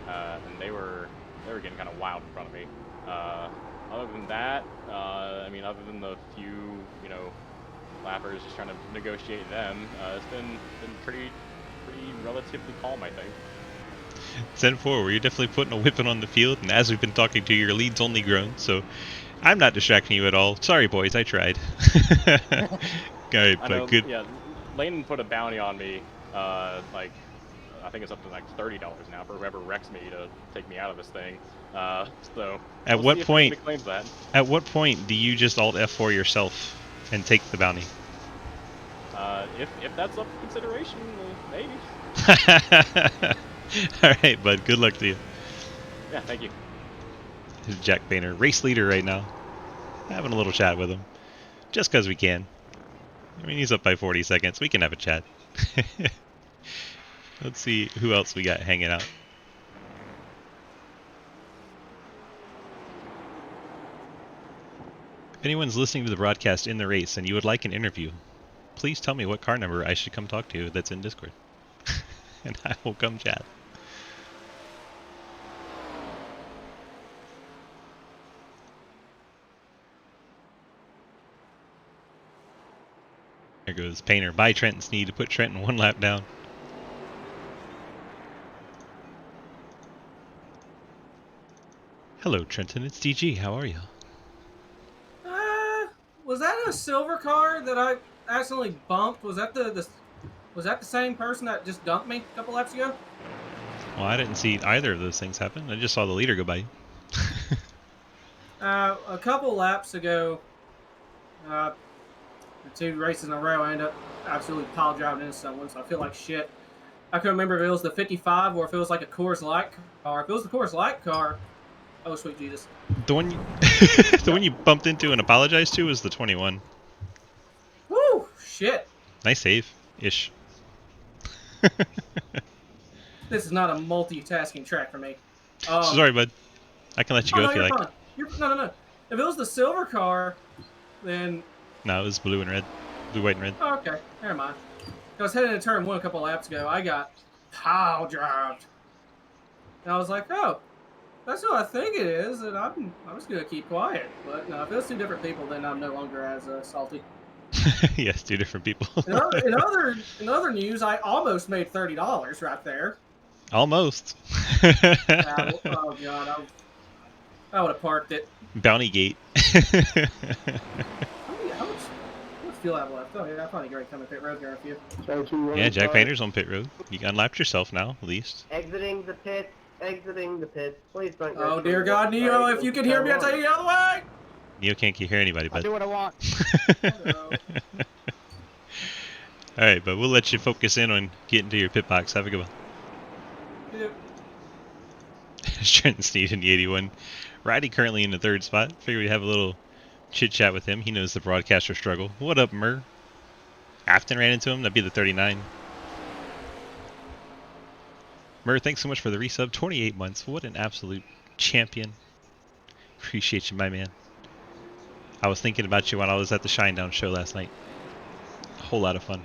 and they were getting kind of wild in front of me. Other than that, I mean, other than the few lappers just trying to negotiate them, it's been pretty relatively calm, I think. 10-4, where you're definitely putting a whipping on the field, and as we've been talking to you, your lead's only grown, so I'm not distracting you at all. Sorry, boys, I tried. Alright, but good. Yeah, Lehnen put a bounty on me, like, I think it's up to like $30 now for whoever wrecks me to take me out of this thing. So At we'll what see if point? anybody claims that. At what point do you just alt F4 yourself and take the bounty? If that's up for consideration, maybe. Alright, bud. Good luck to you. Yeah, thank you. Here's Jack Boehner, race leader right now. Having a little chat with him. Just because we can. I mean, he's up by 40 seconds. We can have a chat. Let's see who else we got hanging out. If anyone's listening to the broadcast in the race and you would like an interview, please tell me what car number I should come talk to that's in Discord. And I will come chat. There goes Painter by Trenton Sneed to put Trenton 1 lap down. Hello, Trenton. It's DG. How are you? Was that a silver car that I accidentally bumped? Was that was that the same person that just dumped me a couple laps ago? Well, I didn't see either of those things happen. I just saw the leader go by. A couple laps ago, the 2 races in a row, I ended up absolutely pile driving into someone, so I feel like shit. I couldn't remember if it was the 55 or if it was like a Coors Light car. If it was the Coors Light car, oh sweet Jesus. The one you, the one you bumped into and apologized to was the 21. Woo! Shit. Nice save. Ish. This is not a multitasking track for me. Sorry, bud. I can let you go no, if you you're like. fine. No. If it was the silver car, then... No, it was blue and red. Blue, white, and red. Oh, okay, never mind. I was heading into turn 1 a couple laps ago. I got pile drived. And I was like, oh, that's what I think it is, and I'm just going to keep quiet. But no, if it's 2 different people, then I'm no longer as salty. Yes, two different people. In other news, I almost made $30 right there. Almost. Oh god, I would have parked it. Bounty gate. How much fuel I have left? Oh yeah, I probably great coming pit road here in a few. So two Yeah, Jack cars Painter's on pit road. You unlapped yourself now, at least. exiting the pit. Exiting the pit. Please don't go Oh through dear the God, Neo, straight if you into can hear me, I turn tell you the other way. Neo can't hear anybody, I but. do what I want. Alright, but we'll let you focus in on getting to your pit box. Have a good one. Yeah. Trenton Sneed in the 81. Roddy currently in the 3rd spot. Figured we'd have a little chit chat with him. He knows the broadcaster struggle. What up, Murr? Afton ran into him. That'd be the 39. Murr, thanks so much for the resub. 28 months. What an absolute champion. Appreciate you, my man. I was thinking about you when I was at the Shinedown show last night. A whole lot of fun.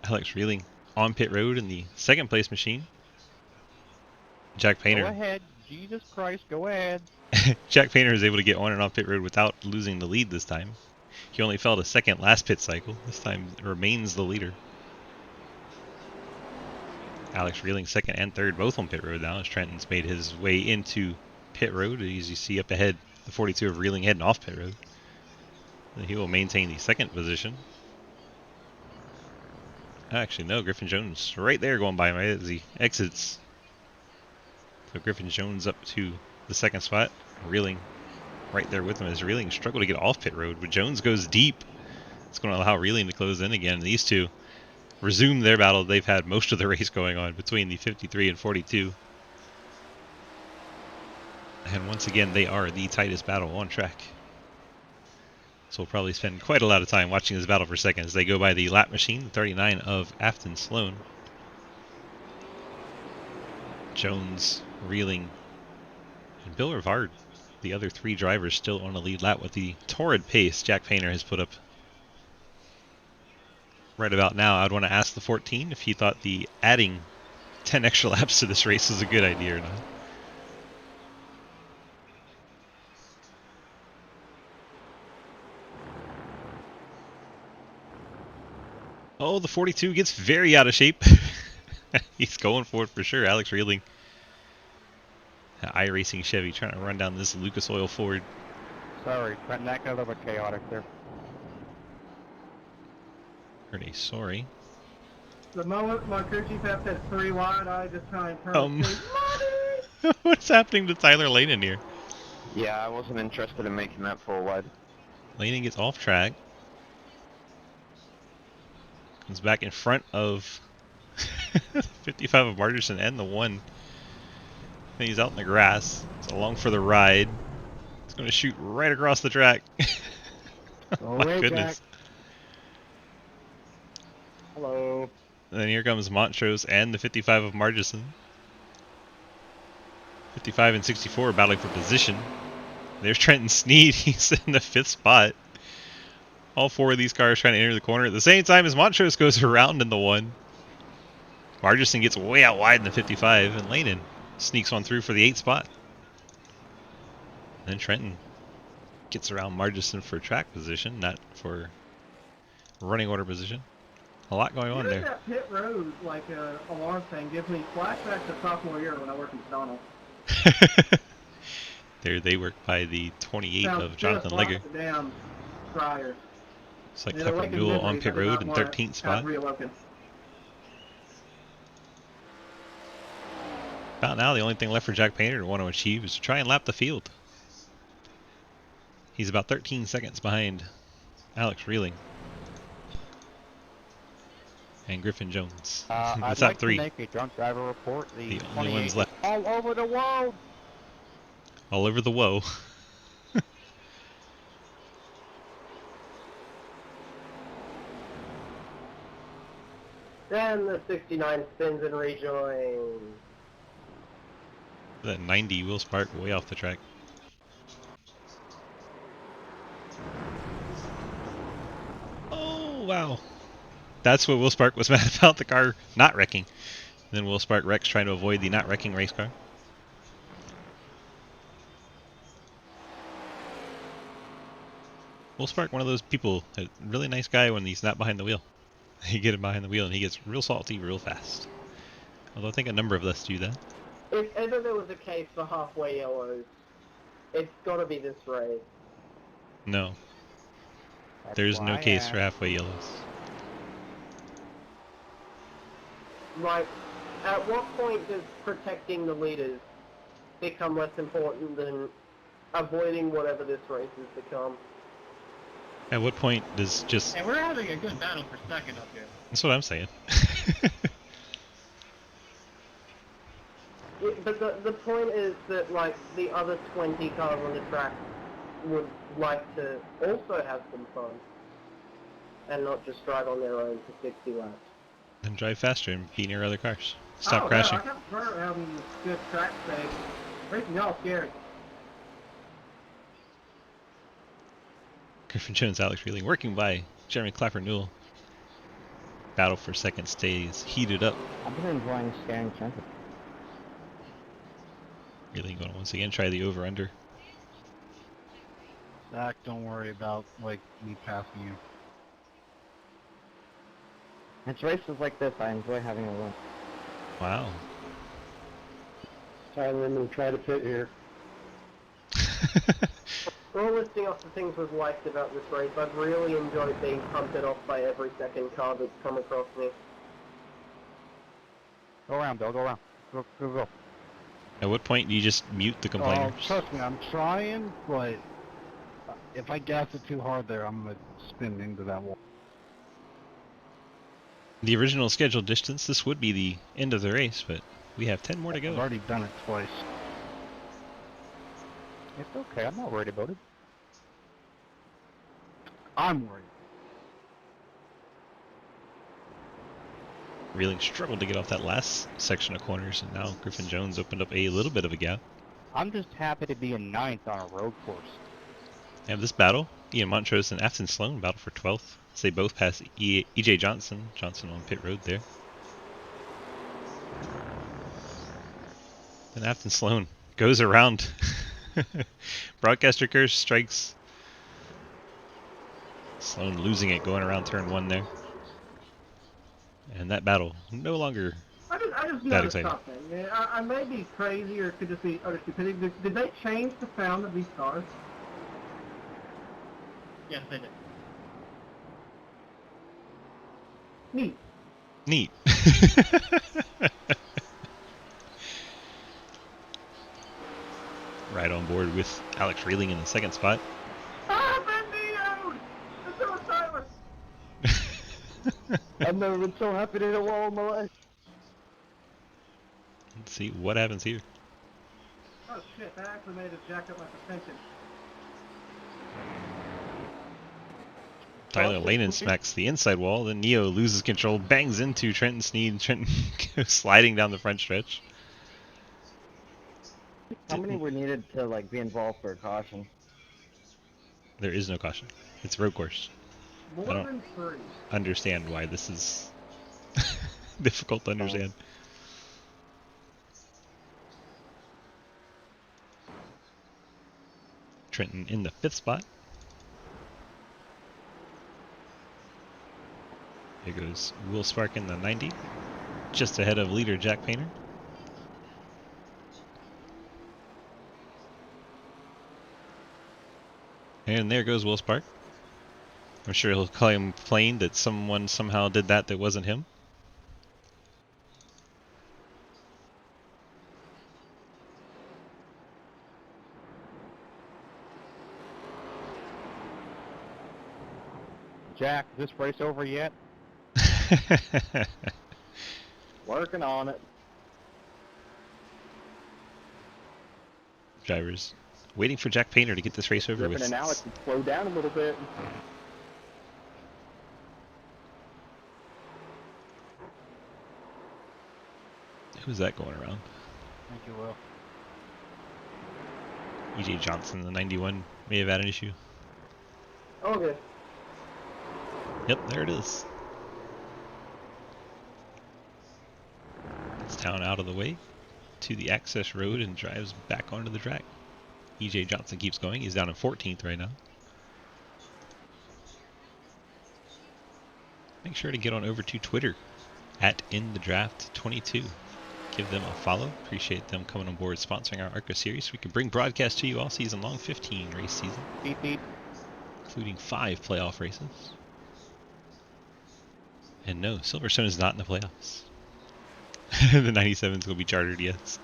Alex Reeling on pit road in the 2nd place machine. Jack Painter. Go ahead. Jesus Christ, go ahead. Jack Painter is able to get on and off pit road without losing the lead this time. He only fell to 2nd last pit cycle. This time remains the leader. Alex Reeling 2nd and 3rd both on pit road now as Trenton's made his way into pit road. As you see up ahead, the 42 of Reeling heading off pit road. And he will maintain the 2nd position. Actually, no, Griffin Jones right there going by him right as he exits. So Griffin Jones up to the 2nd spot. Reeling right there with him as Reeling struggled to get off pit road, but Jones goes deep. It's going to allow Reeling to close in again. And these two resume their battle they've had most of the race going on between the 53 and 42. And once again, they are the tightest battle on track. So we'll probably spend quite a lot of time watching this battle for seconds as they go by the lap machine, the 39 of Afton Sloan. Jones, Reeling, and Bill Rivard, the other 3 drivers still on the lead lap with the torrid pace Jack Painter has put up. Right about now, I'd want to ask the 14 if he thought the adding 10 extra laps to this race was a good idea or not. Oh, the 42 gets very out of shape. He's going for it for sure. Alex Reeling. iRacing Chevy trying to run down this Lucas Oil Ford. Sorry, Trent, that got a little bit chaotic there. Ernie, sorry. The moment my crew chief F said 3 wide, I just try and turn and say, money! What's happening to Tyler Lanen here? Yeah, I wasn't interested in making that full wide. Lanen gets off track. Comes back in front of 55 of Margerson and the 1. And he's out in the grass. It's along for the ride. It's going to shoot right across the track. Oh my goodness. Jack. Hello. And then here comes Montrose and the 55 of Margerson. 55 and 64 battling for position. There's Trenton Sneed. He's in the 5th spot. All 4 of these cars trying to enter the corner at the same time as Montrose goes around in the 1. Margerson gets way out wide in the 55, and Lanen sneaks on through for the 8th spot. And then Trenton gets around Margerson for track position, not for running order position. A lot going on there. That pit road, like alarm thing, gives me flashbacks to sophomore year when I worked at McDonald's. There they work by the 28 Sounds of Jonathan just like Legger. the damn fryers. It's like It Clifford awakens Newell on memories pit I did road not in want to 13th have spot. reawoken. About now, the only thing left for Jack Painter to want to achieve is to try and lap the field. He's about 13 seconds behind Alex Reeling and Griffin Jones. I'd That's like out 3. to make a drunk driver report. The only 28 ones left. all over the world. All over the woe. Then the 69 spins and rejoins. That 90 Will Spark way off the track. Oh, wow. That's what Will Spark was mad about, the car not wrecking. And then Will Spark wrecks trying to avoid the not wrecking race car. Will Spark, one of those people, a really nice guy when he's not behind the wheel. You get him behind the wheel and he gets real salty real fast. Although I think a number of us do that. If ever there was a case for halfway yellows, it's gotta be this race. No, That's there's why no I case asked. for halfway yellows. Like, at what point does protecting the leaders become less important than avoiding whatever this race has become? At what point does just... And we're having a good battle for second up here. That's what I'm saying. Yeah, but the point is that, like, the other 20 cars on the track would like to also have some fun and not just drive on their own for 60 laps. Then drive faster and be near other cars. Stop Oh, crashing. Yeah, I got having good track stage. Racing y'all scary. Griffin Jones, Alex Reeling, working by Jeremy Clapper Newell. Battle for second stays heated up. I've been enjoying scaring chances. Reeling going to once again try the over-under. Zach, don't worry about, like, me passing you. It's races like this I enjoy having a win. Wow. Tyler, I'm going to try to pit here. All listing off the things we've liked about this race, I've really enjoyed being punted off by every second car that's come across me. Go around, Bill. Go around. Go. At what point do you just mute the complainers? Trust me, I'm trying, but if I gas it too hard there, I'm gonna spin into that wall. The original scheduled distance, this would be the end of the race, but we have 10 more to I've go. already done it twice. It's okay. I'm not worried about it. I'm worried. Reeling struggled to get off that last section of corners, and now Griffin Jones opened up a little bit of a gap. I'm just happy to be in 9th on a road course. And this battle, Ian Montrose and Afton Sloan battle for 12th. As they both pass EJ Johnson. Johnson on pit road there. Then Afton Sloan goes around. Broadcaster curse strikes. Sloan losing it going around turn 1 there. And that battle no longer I just that noticed exciting. something. Yeah, I may be crazy, or it could just be utter stupidity. Did they change the sound of these cars? Yes, they did. Neat. Neat. Right on board with Alex Reeling in the second spot. Ah, Bendio! And so was Tyler. I've never been so happy to hit a wall in my life. Let's see what happens here. Oh shit, that actually made it jack up my suspension. Tyler Lanen smacks the inside wall, then Neo loses control, bangs into Trenton Sneed. Trenton goes sliding down the front stretch. How many were needed to like be involved for a caution? There is no caution. It's road course. More I don't- than 3. Understand why this is difficult to understand. Trenton in the 5th spot. Here goes Will Spark in the 90, just ahead of leader Jack Painter. And there goes Will Spark. I'm sure he'll complain that someone somehow did that wasn't him. Jack, is this race over yet? Working on it. Drivers waiting for Jack Painter to get this race over Griffin with. and Alex can slow down a little bit. Who's that going around? Thank you, Will. EJ Johnson, the 91, may have had an issue. Okay. Yep, there it is. Gets down out of the way to the access road and drives back onto the track. EJ Johnson keeps going. He's down in 14th right now. make sure to get on over to Twitter at InTheDraft22. Give them a follow. Appreciate them coming on board sponsoring our ARCA series so we can bring broadcast to you all season long, 15 race season, Beep beep. including 5 playoff races. And no, Silverstone is not in the playoffs. The 97 is going to be chartered, yes.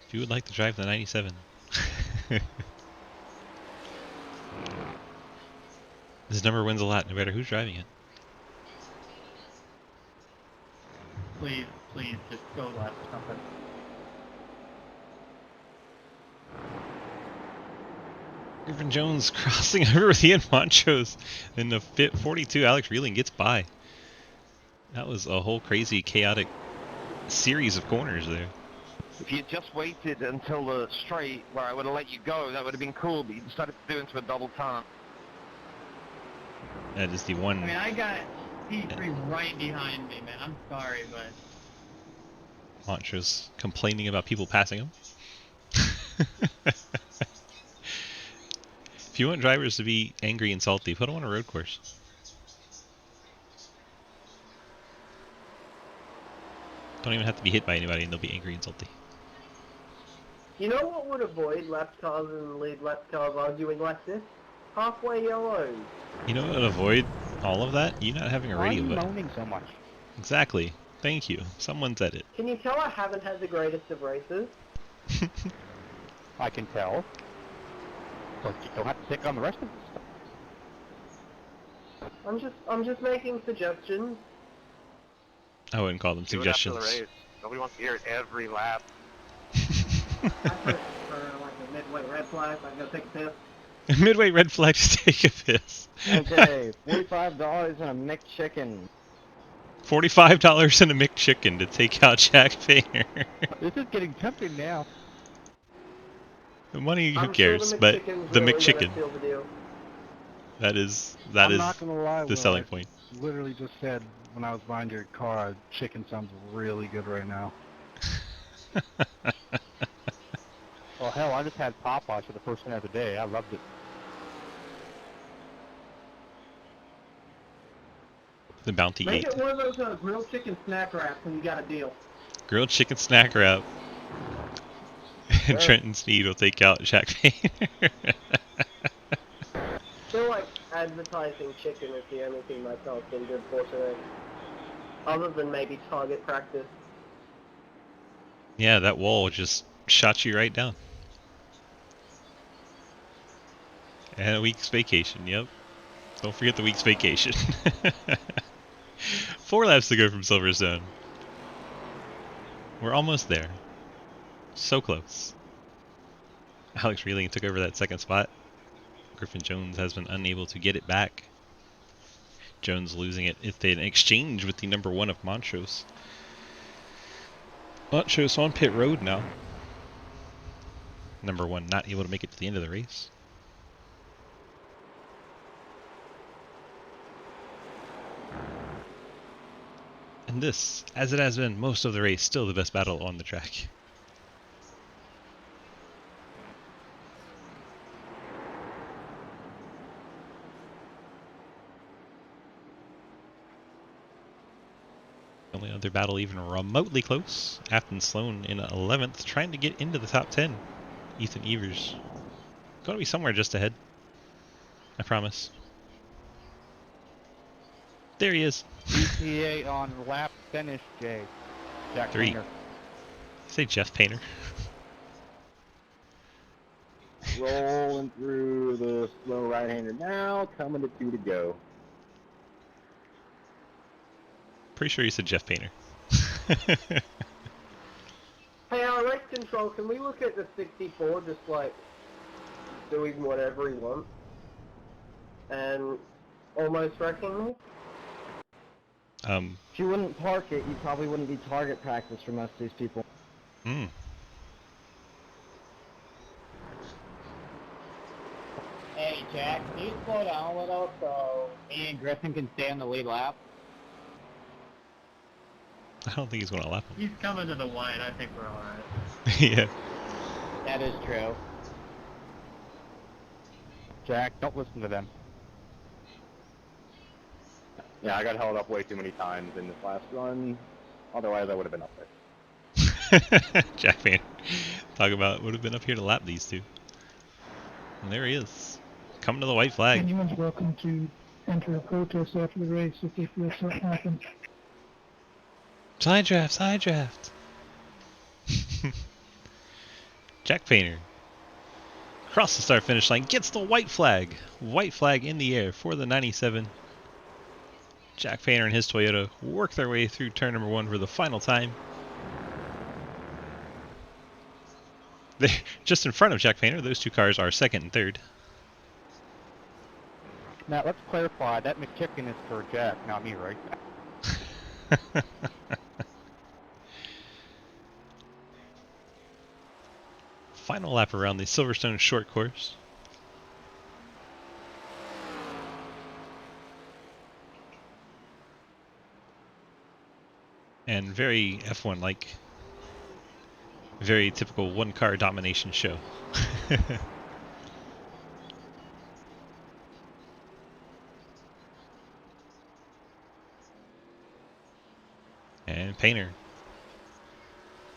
If you would like to drive the 97. This number wins a lot, no matter who's driving it. Please, please, just go left or something. Griffin Jones crossing over with Ian Montrose in the fit 42. Alex Reeling gets by. That was a whole crazy, chaotic series of corners there. If you just waited until the straight where I would have let you go, that would have been cool, but you decided to do into a double turn. That is the one. I mean, I got P3 right behind me, man. I'm sorry, but... Montrose complaining about people passing him. If you want drivers to be angry and salty, put them on a road course. Don't even have to be hit by anybody and they'll be angry and salty. You know what would avoid lap cars and lead lap cars arguing like this? Halfway yellows. You know what would avoid all of that? You not having a Why are radio you button. moaning so much? Exactly. Thank you. Someone said it. Can you tell I haven't had the greatest of races? I can tell. But you don't have to pick on the rest of the stuff. I'm just making suggestions. I wouldn't call them Do it after suggestions. the race. Nobody wants to hear it every lap. I put for like a midway red flag, so I can go take a piss. Midway red flag to take a piss. Okay, $45 and a McChicken. $45 and a McChicken to take out Jack Painter. This is getting tempting now. The money, who I'm cares? sure But McChicken's the really gonna McChicken, seal the deal. that is I'm not gonna lie, the Will, selling I point. literally just said when I was behind your car, chicken sounds really good right now. Well, hell, I just had Popeyes for the first time of the day. I loved it. The Bounty Make Gate. it one of those grilled chicken snack wraps when you got a deal. Grilled chicken snack wrap. And Trenton Sneed will take out Jack Painter. I feel like advertising chicken is the only thing my car's been good for today. Other than maybe target practice. Yeah, that wall just shot you right down. And a week's vacation, yep. Don't forget the week's vacation. 4 laps to go from Silverstone. We're almost there. So close. Alex Reeling took over that second spot. Griffin Jones has been unable to get it back. Jones losing it if they exchange with the number 1 of Montrose. Montrose on pit road now. Number 1 not able to make it to the end of the race. And this, as it has been most of the race, still the best battle on the track. The only other battle even remotely close. Afton Sloan in 11th, trying to get into the top 10. Ethan Evers going to be somewhere just ahead. I promise. There he is. ETA on lap finish, Jay. Jack 3. Painter. Say Jeff Painter. Rolling through the slow right-hander now, coming to 2 to go. Pretty sure you said Jeff Painter. Hey, our race control, can we look at the 64 just like doing whatever he wants? And almost wrecking me? If you wouldn't park it, you probably wouldn't be target practice for most of these people. Hmm. Hey, Jack, can you slow down a little so me and Griffin can stay on the lead lap? I don't think he's going to lap him. He's coming to the white. I think we're alright. Yeah. That is true. Jack, don't listen to them. Yeah, I got held up way too many times in this last run. Otherwise, I would have been up there. Jack Van. Talk about would have been up here to lap these two. And there he is. Coming to the white flag. Anyone's welcome to enter a protest after the race if they feel something happens. Side draft, side draft. Jack Painter. Across the start finish line, gets the white flag. White flag in the air for the 97. Jack Painter and his Toyota work their way through turn number 1 for the final time. They're just in front of Jack Painter. Those two cars are second and third. Now, let's clarify. That McChicken is for Jack, not me, right? Final lap around the Silverstone short course. And very F1-like. Very typical one-car domination show. And Painter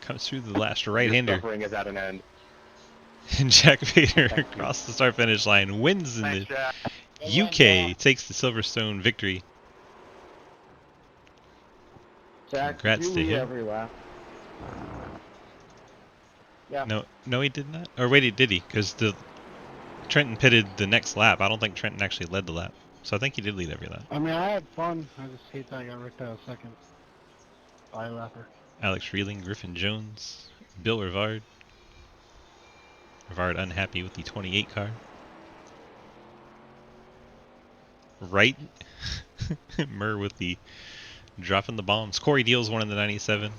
comes through the last right-hander. Your suffering is at an end. And Jack Painter across the start-finish line wins in Thanks, the Jack. UK, takes the Silverstone victory. Jack, Congrats did to you lead him. every lap? Yeah. No, he did not. Or wait, did he? Because Trenton pitted the next lap. I don't think Trenton actually led the lap, so I think he did lead every lap. I mean, I had fun. I just hate that I got ripped out second. Bye, lapper. Alex Reeling, Griffin Jones, Bill Rivard. Rivard unhappy with the 28 car. Right. Murr with the dropping the bombs. Corey Deals won in the 97.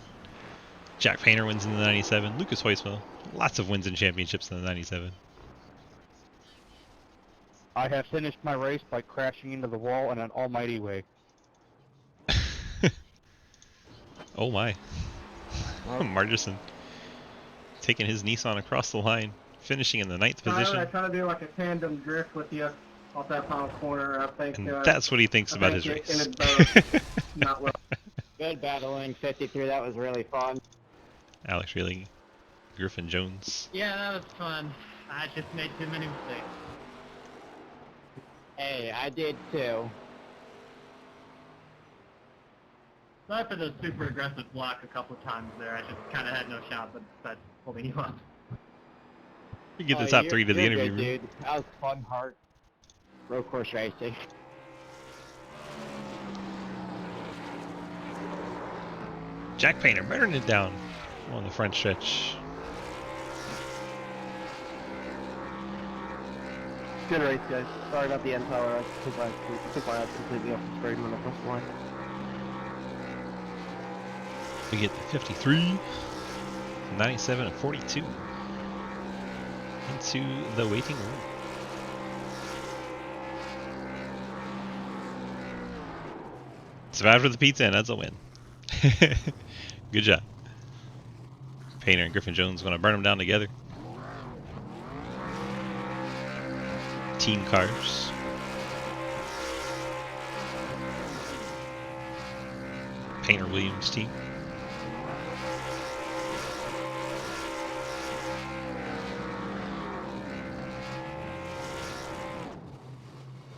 Jack Painter wins in the 97. Lucas Hoiswell. Lots of wins in championships in the 97. I have finished my race by crashing into the wall in an almighty way. Oh my. Margerson taking his Nissan across the line, finishing in the 9th I position. try to do like a tandem drift with you off that final corner. I think And that's what he thinks about his it race. ended both not well. Good battling, 53. That was really fun. Alex Reeling, Griffin Jones. Yeah, that was fun. I just made too many mistakes. Hey, I did too. Sorry for the super aggressive block a couple of times there. I just kind of had no shot, but that's holding you up. You get the Oh, top you're- 3 to the you're interview good, room. dude. That was fun, heart. Road course racing. Jack Painter murdering it down on the front stretch. Good race, guys. Sorry about the end power. I took my eyes completely off the screen when I crossed the line. We get the 53, 97, and 42 into the waiting room. Survived with the pizza, and that's a win. Good job. Painter and Griffin Jones going to burn them down together. Team cars. Painter Williams team.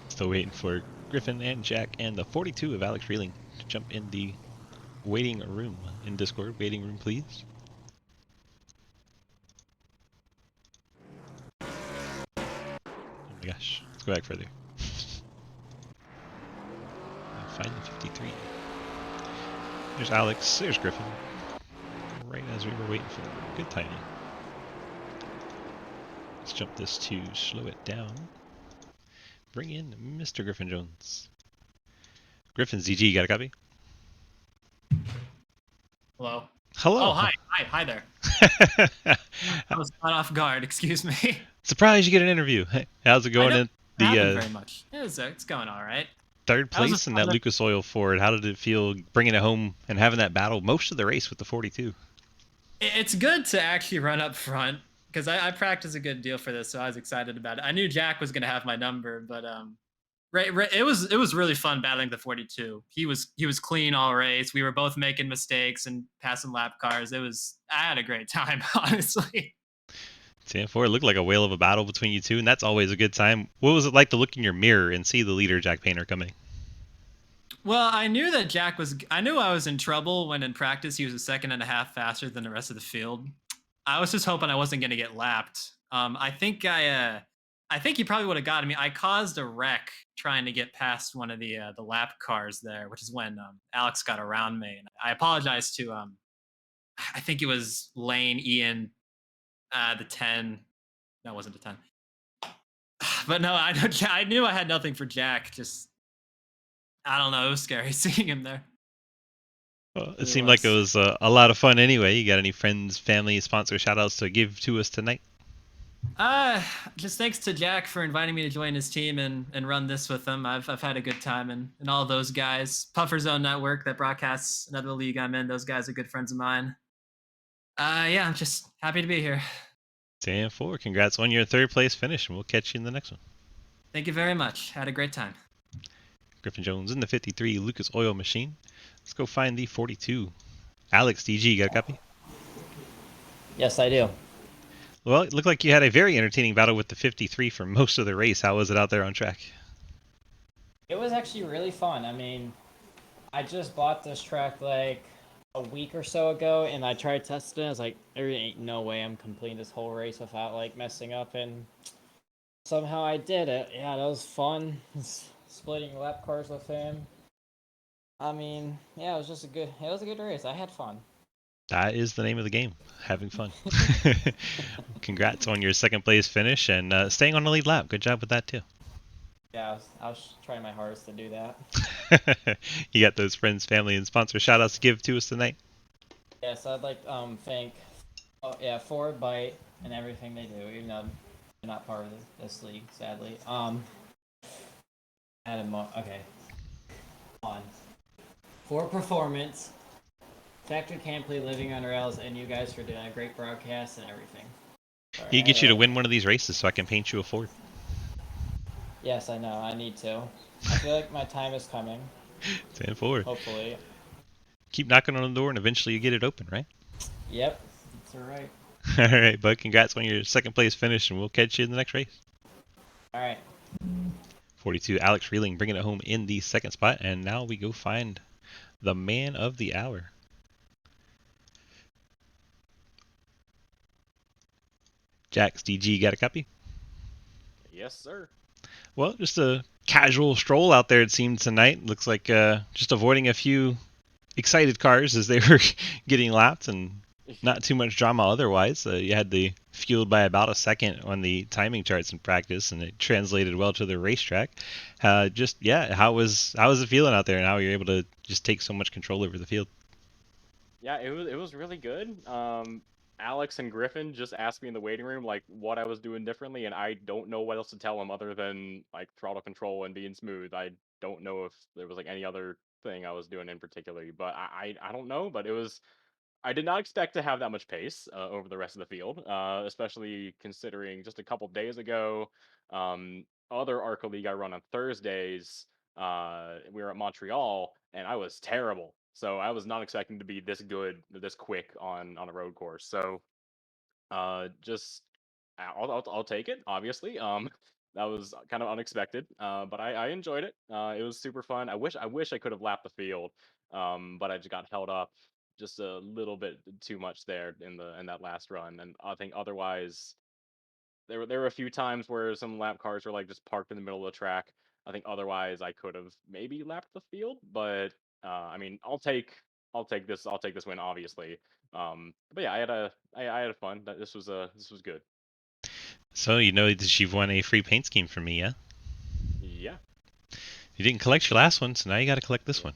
Still waiting for Griffin and Jack and the 42 of Alex Reeling to jump in the waiting room in Discord. Waiting room, please. Oh my gosh, let's go back further. Find the 53. There's Alex, there's Griffin. Right as we were waiting for them. Good timing. Let's jump this to slow it down. Bring in Mr. Griffin Jones. Griffin ZG, got a copy? Hello. Hello. Oh, hi there. I was caught off guard. Excuse me. Surprised you get an interview. Hey, how's it going? In the very much. It's going all right. third That was a place in that fun- Lucas Oil Ford. How did it feel bringing it home and having that battle most of the race with the 42? It's good to actually run up front because I practiced a good deal for this, so I was excited about it. I knew Jack was going to have my number, but Right, it was really fun battling the 42. He was clean all race. We were both making mistakes and passing lap cars. I had a great time, honestly. 10-4, it looked like a whale of a battle between you two, and that's always a good time. What was it like to look in your mirror and see the leader, Jack Painter, coming? Well, I knew that I knew I was in trouble when in practice he was a second and a half faster than the rest of the field. I was just hoping I wasn't going to get lapped. I think he probably would have gotten me. I caused a wreck trying to get past one of the lap cars there, which is when Alex got around me. And I apologize to I think it was Lane, Ian, the 10. No, it wasn't the 10. But no, I knew I had nothing for Jack. Just I don't know. It was scary seeing him there. Well, it Really seemed like it was a lot of fun anyway. You got any friends, family, sponsor shout-outs to give to us tonight? Just thanks to Jack for inviting me to join his team and run this with him. I've had a good time and all those guys. Puffer Zone Network that broadcasts another league I'm in. Those guys are good friends of mine. Yeah, I'm just happy to be here. 10-4, congrats on your third place finish, and we'll catch you in the next one. Thank you very much. Had a great time. Griffin Jones in the 53 Lucas Oil Machine. Let's go find the 42. Alex, DG, got a copy? Yes, I do. Well, it looked like you had a very entertaining battle with the 53 for most of the race. How was it out there on track? It was actually really fun. I mean, I just bought this track like a week or so ago, and I tried testing it. I was like, there ain't no way I'm completing this whole race without like messing up, and somehow I did it. Yeah, that was fun. Splitting lap cars with him. I mean, yeah, it was a good race. I had fun. That is the name of the game, having fun. Congrats on your second place finish and staying on the lead lap. Good job with that too. Yeah, I was trying my hardest to do that. You got those friends, family, and sponsor shout outs to give to us tonight? Yes, I'd like to thank Forward Bite and everything they do, even though they're not part of this league, sadly. Okay. On. For Performance, Factory Campley, Living on Rails, and you guys for doing a great broadcast and everything. Sorry, He get you to win one of these races so I can paint you a Ford. Yes, I know. I need to. I feel like my time is coming. 10-4. Hopefully. Keep knocking on the door and eventually you get it open, right? Yep, that's alright. Alright, bud. Congrats on your second place finish and we'll catch you in the next race. Alright. 42, Alex Reeling bringing it home in the second spot, and now we go find the man of the hour. Jax, DG, got a copy? Yes, sir. Well, just a casual stroll out there, it seemed, tonight. Looks like just avoiding a few excited cars as they were getting lapped and not too much drama otherwise. You had the fueled by about a second on the timing charts in practice, and it translated well to the racetrack. How was it feeling out there, and how were you able to just take so much control over the field? Yeah, it was really good. Alex and Griffin just asked me in the waiting room like what I was doing differently, and I don't know what else to tell them other than like throttle control and being smooth. I don't know if there was like any other thing I was doing in particular, but I don't know. But it was I did not expect to have that much pace over the rest of the field, especially considering just a couple days ago, other ARCA League I run on Thursdays, we were at Montreal, and I was terrible. So I was not expecting to be this good, this quick on a road course. So just I'll take it. Obviously, that was kind of unexpected, but I enjoyed it. It was super fun. I wish I could have lapped the field, but I just got held up just a little bit too much there in that last run, and I think otherwise there were a few times where some lap cars were like just parked in the middle of the track. I think otherwise I could have maybe lapped the field, but I mean I'll take this win obviously. But yeah, I had fun. This was good. So, you know that you've won a free paint scheme from me, yeah? Yeah. You didn't collect your last one, so now you got to collect this one.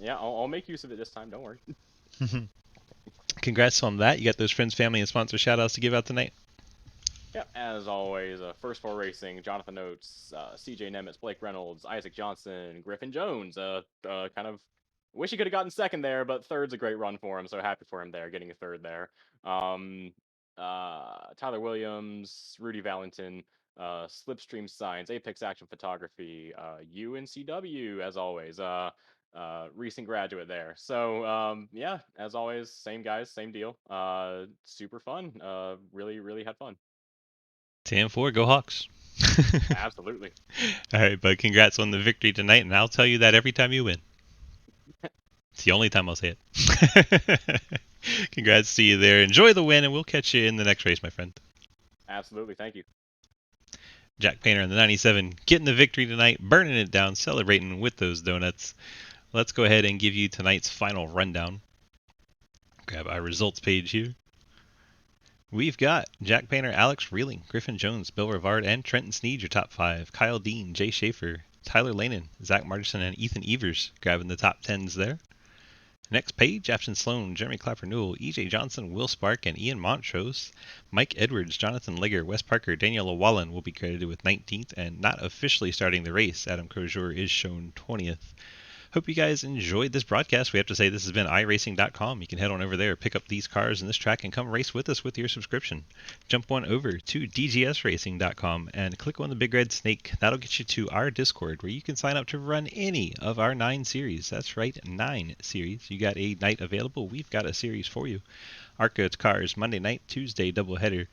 Yeah, I'll make use of it this time. Don't worry. Congrats on that. You got those friends, family, and sponsor shout outs to give out tonight? Yeah, as always, First Four Racing, Jonathan Oates, CJ Nemitz, Blake Reynolds, Isaac Johnson, Griffin Jones. Kind of wish he could have gotten second there, but third's a great run for him. So happy for him there, getting a third there. Tyler Williams, Rudy Valentin, Slipstream Science, Apex Action Photography, UNCW, as always. Recent graduate there. So yeah, as always, same guys, same deal. Super fun. Really had fun. 10-4, go Hawks. Absolutely. All right, bud. Congrats on the victory tonight, and I'll tell you that every time you win. It's the only time I'll say it. Congrats to you there. Enjoy the win, and we'll catch you in the next race, my friend. Absolutely. Thank you. Jack Painter in the 97 getting the victory tonight, burning it down, celebrating with those donuts. Let's go ahead and give you tonight's final rundown. Grab our results page here. We've got Jack Painter, Alex Reeling, Griffin Jones, Bill Rivard, and Trenton Sneed, your top 5. Kyle Dean, Jay Schaefer, Tyler Lanin, Zach Martinson, and Ethan Evers grabbing the top 10s there. Next page, Ashton Sloan, Jeremy Clapper Newell, EJ Johnson, Will Spark, and Ian Montrose. Mike Edwards, Jonathan Legger, Wes Parker, Daniel Wallen will be credited with 19th, and not officially starting the race, Adam Crozier is shown 20th. Hope you guys enjoyed this broadcast. We have to say this has been iRacing.com. You can head on over there, pick up these cars and this track, and come race with us with your subscription. Jump on over to DGSRacing.com and click on the big red snake. That'll get you to our Discord, where you can sign up to run any of our 9 series. That's right, 9 series. You got a night available, we've got a series for you. ARCA cars, Monday night, Tuesday doubleheader.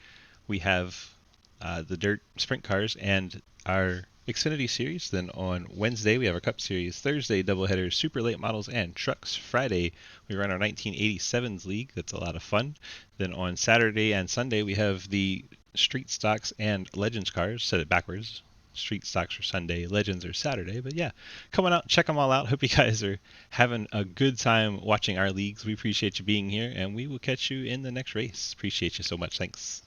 We have the dirt sprint cars and our Xfinity series. Then on Wednesday we have our Cup series. Thursday doubleheader, super late models and trucks. Friday we run our 1987s league. That's a lot of fun. Then on Saturday and Sunday we have the street stocks and legends cars. Said it backwards. Street stocks are Sunday, legends are Saturday. But yeah, come on out, check them all out. Hope you guys are having a good time watching our leagues. We appreciate you being here, and we will catch you in the next race. Appreciate you so much. Thanks.